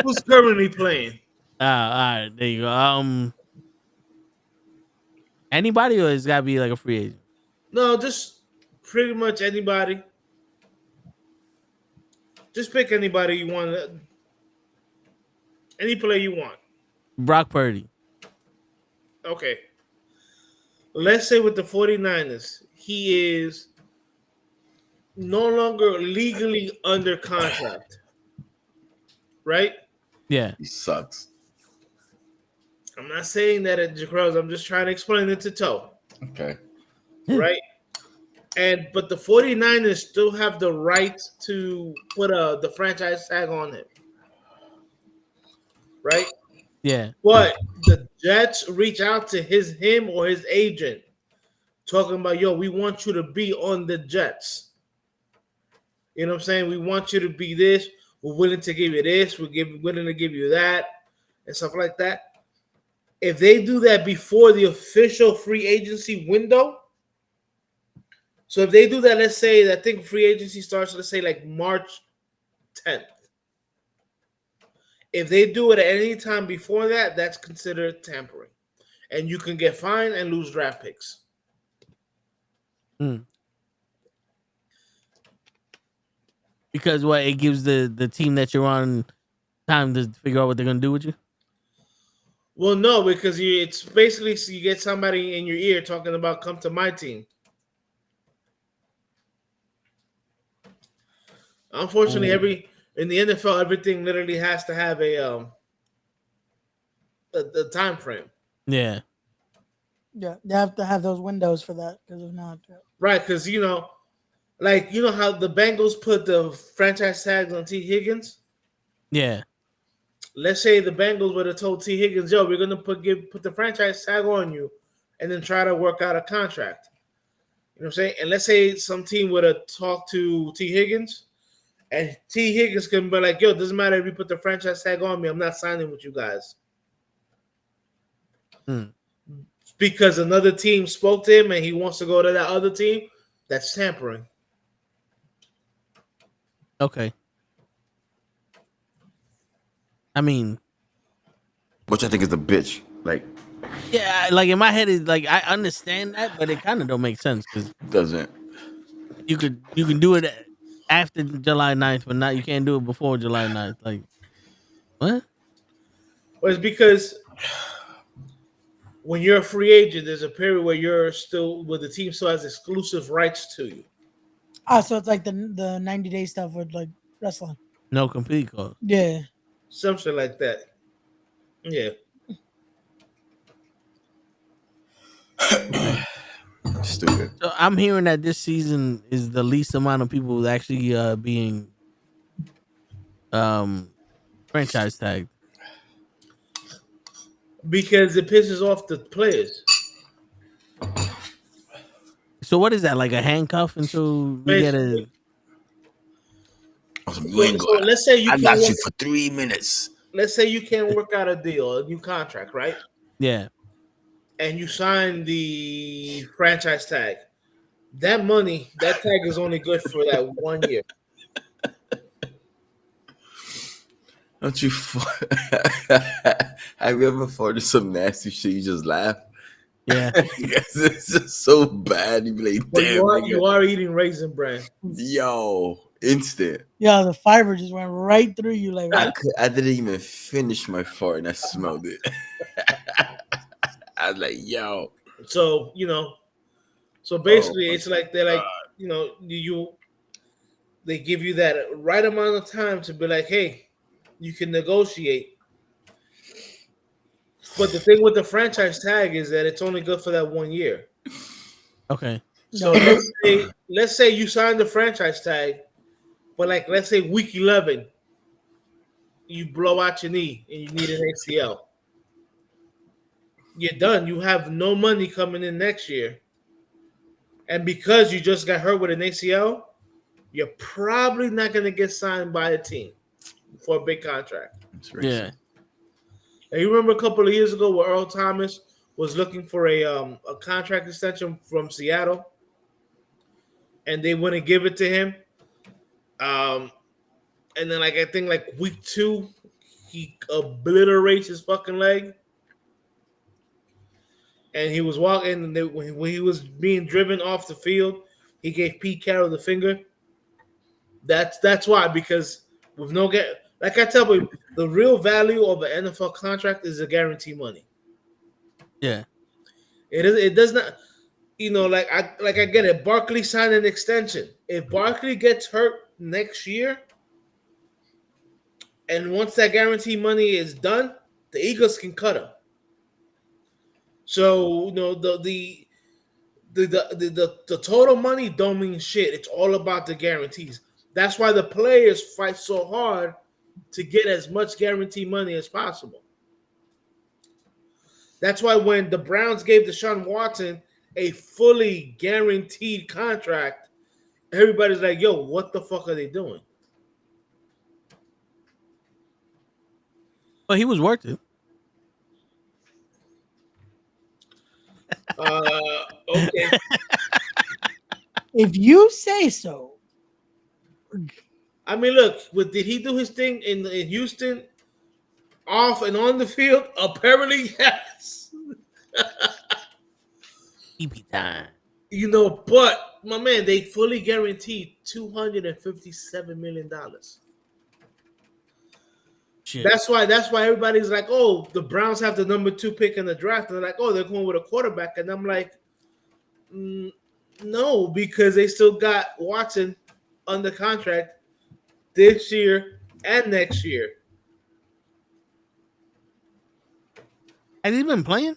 Who's currently playing? All right, there you go. Anybody, or it's got to be like a free agent? No, just pretty much anybody. Just pick anybody you want. Any player you want. Brock Purdy. Okay. Let's say with the 49ers, he is no longer legally under contract. Right? Yeah. He sucks. I'm not saying that at Jacross. I'm just trying to explain it to Toe. Okay. Right? But the 49ers still have the right to put the franchise tag on him. Right? Yeah. But the Jets reach out to him or his agent talking about, yo, we want you to be on the Jets. You know what I'm saying? We want you to be this. We're willing to give you this. Willing to give you that and stuff like that. If they do that before the official free agency window, so if they do that, let's say that I think free agency starts, let's say like March 10th. If they do it at any time before that, that's considered tampering. And you can get fined and lose draft picks. Because it gives the team that you're on time to figure out what they're gonna do with you. Well, no, because it's basically you get somebody in your ear talking about come to my team. Unfortunately, in the NFL, everything literally has to have a time frame. Yeah. Yeah, they have to have those windows for that because if not, right? Because like how the Bengals put the franchise tags on T. Higgins. Yeah. Let's say the Bengals would have told T. Higgins, "Yo, we're gonna put the franchise tag on you, and then try to work out a contract." You know what I'm saying? And let's say some team would have talked to T. Higgins, and T. Higgins can be like, "Yo, it doesn't matter if you put the franchise tag on me. I'm not signing with you guys." Because another team spoke to him and he wants to go to that other team, that's tampering. Okay. I mean, which I think is a bitch. Like, yeah, like in my head is like I understand that, but it kind of don't make sense because doesn't. You can do it after July 9th, but not you can't do it before July 9th. Like what? Well, it's because when you're a free agent, there's a period where the team still has exclusive rights to you. So it's like the 90-day stuff with like wrestling. No complete call. Yeah. Something like that. Yeah. Stupid. So I'm hearing that this season is the least amount of people actually being franchise tagged. Because it pisses off the players. So what is that, like a handcuff until we get a? So let's say I got you for 3 minutes. Let's say you can't work out a deal, a new contract, right? Yeah. And you sign the franchise tag. That tag is only good for that 1 year. Don't you? Have you ever farted some nasty shit? You just laugh. Yeah. Because it's just so bad. You be like, But damn, nigga. you are eating Raisin Bran. Yo, instant. Yeah, the fiber just went right through you. Like, what? I didn't even finish my fart and I smelled it. I was like, yo. So so Oh basically, my it's like they're like God. they give you that right amount of time to be like, hey, you can negotiate. But the thing with the franchise tag is that it's only good for that 1 year. Okay. So No, let's say you sign the franchise tag, but like let's say week 11, you blow out your knee and you need an ACL. You're done. You have no money coming in next year. And because you just got hurt with an ACL, you're probably not going to get signed by a team for a big contract. It's Yeah. racist. And you remember a couple of years ago where Earl Thomas was looking for a contract extension from Seattle, and they wouldn't give it to him. And then I think week 2, he obliterates his fucking leg, and he was walking. And when he was being driven off the field, he gave Pete Carroll the finger. That's why, because with no like I tell you, the real value of an NFL contract is the guarantee money. Yeah. It does not, I get it. Barkley signed an extension. If Barkley gets hurt next year, and once that guarantee money is done, the Eagles can cut him. So the total money don't mean shit. It's all about the guarantees. That's why the players fight so hard to get as much guarantee money as possible. That's why when the Browns gave Deshaun Watson a fully guaranteed contract, everybody's like, yo, what the fuck are they doing? But he was worth it. Okay. if you say so. I mean, look, did he do his thing in Houston off and on the field? Apparently, yes. EP time. But my man, they fully guaranteed $257 million. Shit. That's why everybody's like, oh, the Browns have the number 2 pick in the draft. And they're like, oh, they're going with a quarterback. And I'm like, no, because they still got Watson under contract this year and next year. Has he been playing?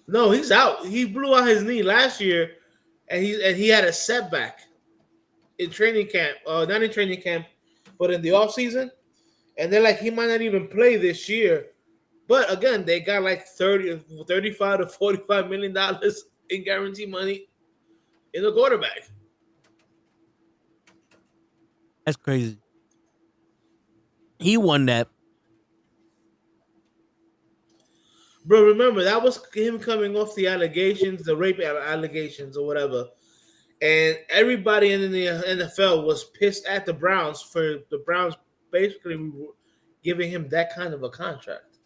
No, he's out. He blew out his knee last year, and he had a setback in training camp. Not in training camp, but in the offseason. And they're like, he might not even play this year. But again, they got like 35 to $45 million in guarantee money in the quarterback. That's crazy. He won that. Bro, remember, that was him coming off the allegations, the rape allegations or whatever. And everybody in the NFL was pissed at the Browns for the Browns basically giving him that kind of a contract.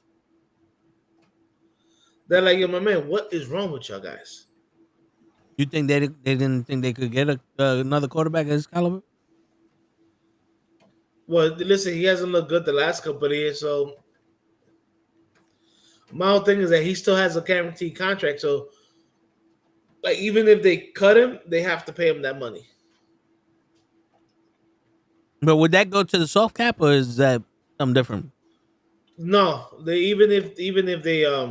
They're like, yo, my man, what is wrong with y'all guys? You think they didn't think they could get another quarterback of his caliber? Well, listen, he hasn't looked good the last couple of years, so my whole thing is that he still has a guaranteed contract. So, like, even if they cut him, they have to pay him that money. But would that go to the soft cap, or is that something different? No, even if they even if the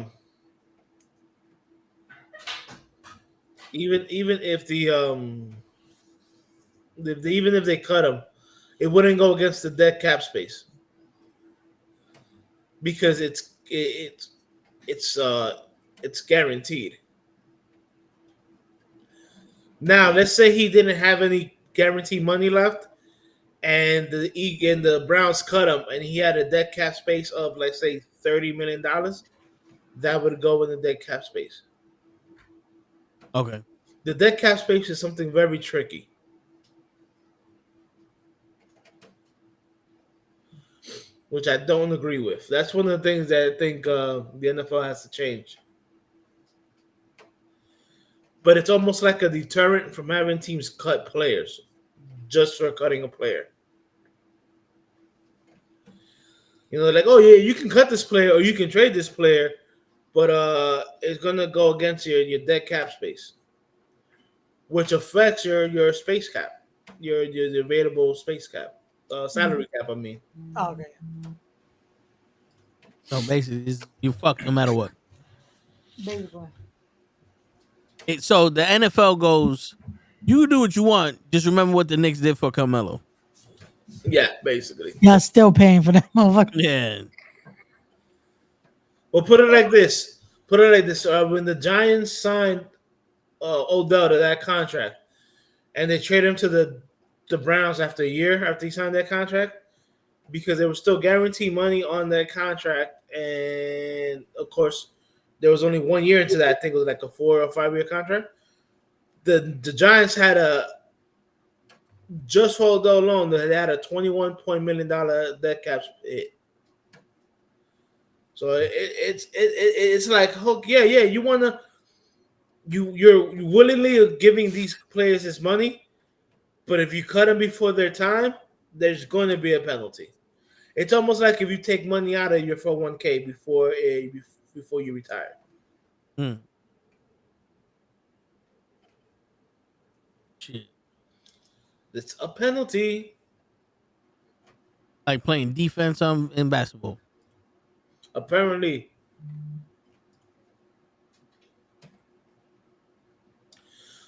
even if they cut him, it wouldn't go against the dead cap space because it's guaranteed. Now, let's say he didn't have any guaranteed money left, and the Browns cut him, and he had a dead cap space of, let's say, $30 million. That would go in the dead cap space. Okay. The dead cap space is something very tricky. Which I don't agree with. That's one of the things that I think the NFL has to change. but it's almost like a deterrent from having teams cut players just for cutting a player. You know, like, oh yeah, you can cut this player or you can trade this player, but it's gonna go against your dead cap space, which affects your space cap, your available space cap, salary cap. I mean, Oh, okay. So basically, you fuck no matter what. Basically. So the NFL goes, you can do what you want. Just remember what the Knicks did for Carmelo. yeah, basically. Yeah, still paying for that motherfucker. Yeah. Well, put it like this. Put it like this. When the Giants signed Odell to that contract, and they traded him to the Browns after a year after he signed that contract, because they were still guaranteed money on that contract, and of course, there was only 1 year into that. I think it was like a 4 or 5 year contract. The Giants had a just for Odell alone, they had a $21 million dead cap hit. So it's like, yeah, you wanna you're willingly giving these players this money, but if you cut them before their time, there's going to be a penalty. It's almost like if you take money out of your 401k before you retire. Hmm. Shit. It's a penalty. Like playing defense in basketball. Apparently.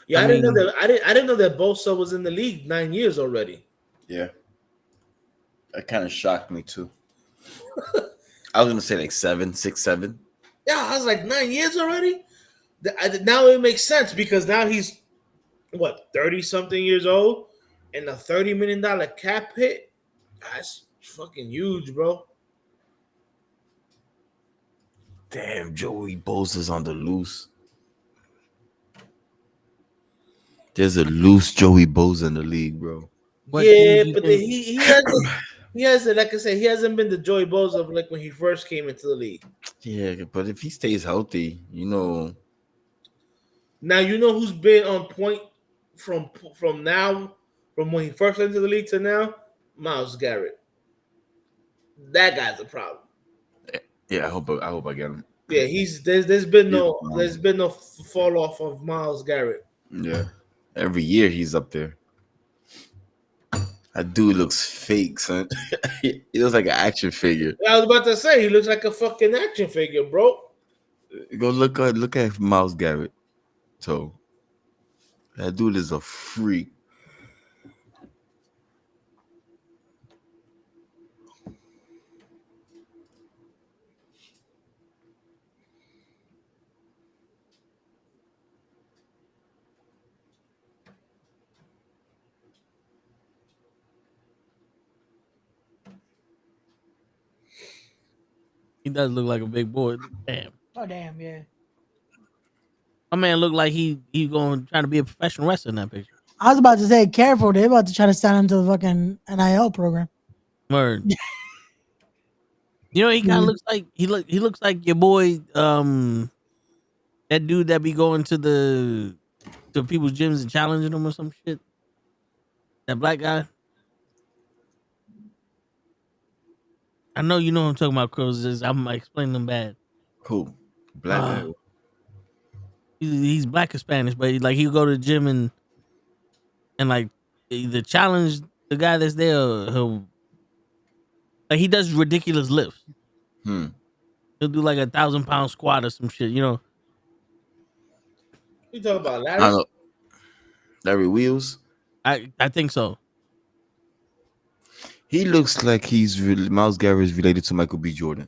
Yeah, I didn't know that. I didn't know that Bosa was in the league 9 years already. Yeah, that kind of shocked me too. I was gonna say like 7, 6, 7. Yeah, I was like 9 years already. Now it makes sense because now he's what 30 something years old, and a $30 million cap hit. That's fucking huge, bro. Damn, Joey Bosa's on the loose. There's a loose Joey Bosa in the league, bro. Yeah, but he hasn't like I said, he hasn't been the Joey Bosa of like when he first came into the league. Yeah, but if he stays healthy, you know. Now you know who's been on point from when he first entered the league to now? Myles Garrett. That guy's a problem. Yeah, I hope I get him. Yeah, there's been no fall off of Myles Garrett. Yeah, every year he's up there. That dude looks fake, son. He looks like an action figure. I was about to say he looks like a fucking action figure, bro. Go look at Myles Garrett. So that dude is a freak. He does look like a big boy. Damn. Oh damn, yeah. My man looked like he going trying to be a professional wrestler in that picture. I was about to say, careful, they're about to try to sign him to the fucking NIL program. Word. You know, he kind of looks like he looks like your boy, that dude that be going to people's gyms and challenging them or some shit. That black guy. I know you know what I'm talking about, Crows. I'm explaining them bad. Who? Black guy. He's black or Spanish, but he'll go to the gym and like either challenge the guy that's there, or he'll like he does ridiculous lifts. He'll do like 1,000-pound squat or some shit, you know. You talking about I don't Larry? know. Larry Wheels. I think so. He looks like Myles Garrett is related to Michael B. Jordan.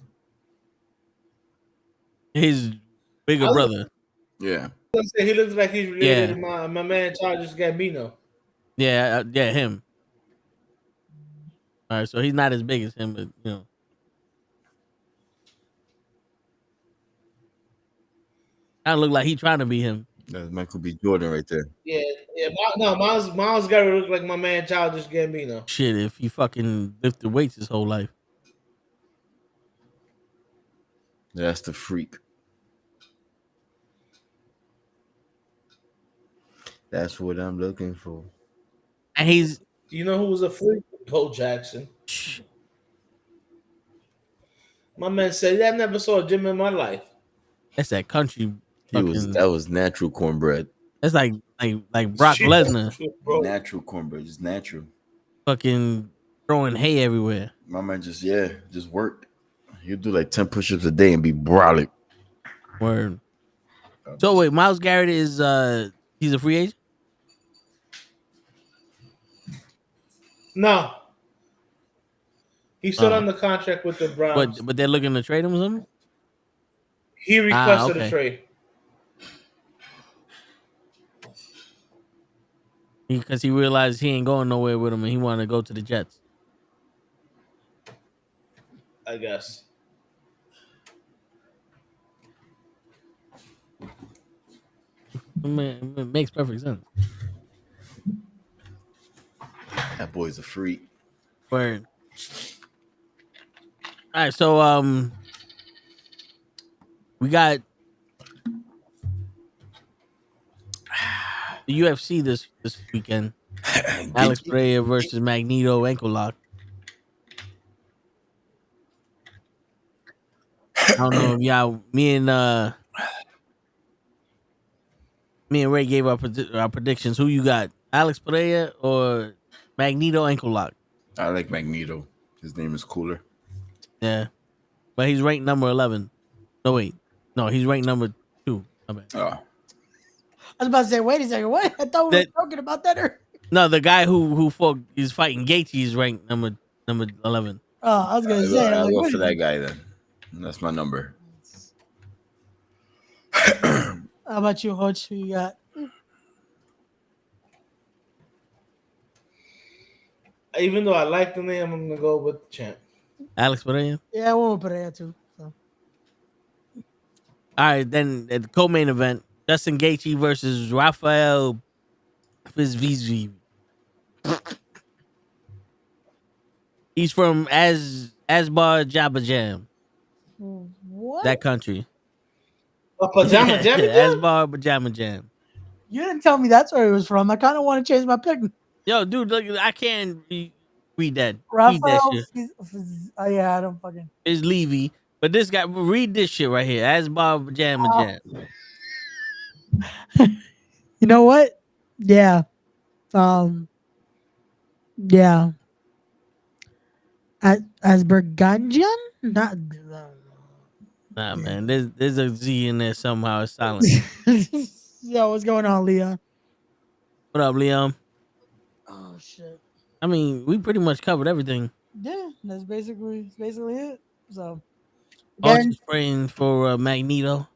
His bigger brother. Yeah. He looks like he's related to my man Charles Gambino. Yeah, him. All right, so he's not as big as him, but you know. I look like he trying to be him. That's Michael B. Jordan right there. Yeah. No, Myles Garrett look like my man Childish Gambino. Shit, if he fucking lifted weights his whole life. That's the freak. That's what I'm looking for. And he's You know who was a freak? Bo Jackson. My man said, "Yeah, I never saw a gym in my life." that's that country He was fucking. that was natural cornbread. That's like Brock Shit, Lesnar bro. Natural cornbread, just natural. fucking throwing hay everywhere. My man just worked. He'll do like 10 push-ups a day and be brolic. Word. So wait, Miles Garrett is he's a free agent? No, he's still on the contract with the Browns. But they're looking to trade him or something? He requested a Okay. trade. Because he realized he ain't going nowhere with him and he wanted to go to the Jets. I guess. It makes perfect sense. That boy's a freak. Word. All right, so we got the UFC this weekend. Alex Pereira versus Magneto ankle lock. I don't know if y'all, me and Ray gave our predictions. Who you got, Alex Pereira or Magneto ankle lock? I like Magneto. His name is cooler. Yeah, but he's ranked number 11. No wait, no, he's ranked number 2. I bet. Oh. I was about to say, wait a second, what? I thought we were talking about that earlier. No, the guy who fought is fighting Gaethje is ranked number 11. Oh, I was gonna say, I'll like, go what for is that it? guy then. That's my number. How about you, Hutch? Who you got? Even though I like the name, I'm gonna go with the champ. Alex Pereira. Yeah, I won't put it too. So. All right, then at the co-main event, Justin Gaethje versus Rafael Fizvizi. He's from Azerbaijan. What? That country. A pajama jam? Azerbaijan. You didn't tell me that's where he was from. I kind of want to change my pick. Yo, dude, look, I can't read that. Read that Raphael. shit. Oh yeah, I don't fucking. It's Levy, but this guy, read this shit right here. Azerbaijan. You know what? Yeah. Yeah. Azerbaijan? Not. Nah, man, there's a Z in there somehow. It's silent. Yo, what's going on, Leon? What up, Leon? Oh shit. I mean, we pretty much covered everything. Yeah, that's basically it. So All again, just praying for Magneto.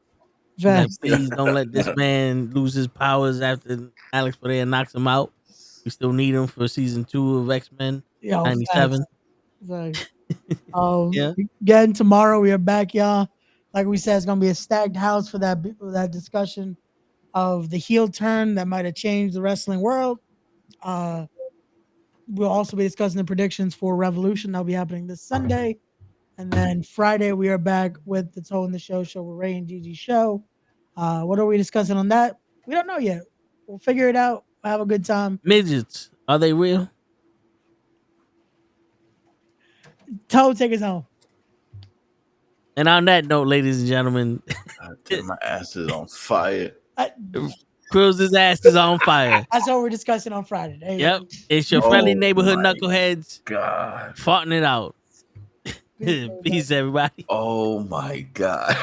That facts. please don't let this man lose his powers after Alex Pereira knocks him out. We still need him for season 2 of X-Men Yo, 97. Facts. Yeah. Again, tomorrow we are back, y'all. Like we said, it's gonna be a stacked house for that discussion of the heel turn that might have changed the wrestling world. We'll also be discussing the predictions for Revolution that'll be happening this Sunday. And then Friday, we are back with the Toe in the Show with Ray and Gigi show. What are we discussing on that? We don't know yet. We'll figure it out. We'll have a good time. Midgets, are they real? Toe, take us home. And on that note, ladies and gentlemen, my ass is on fire. Cruz's ass is on fire. That's what we're discussing on Friday. There you Yep. go. It's your friendly Oh neighborhood my knuckleheads God. farting it out. Peace, everybody. Oh my God.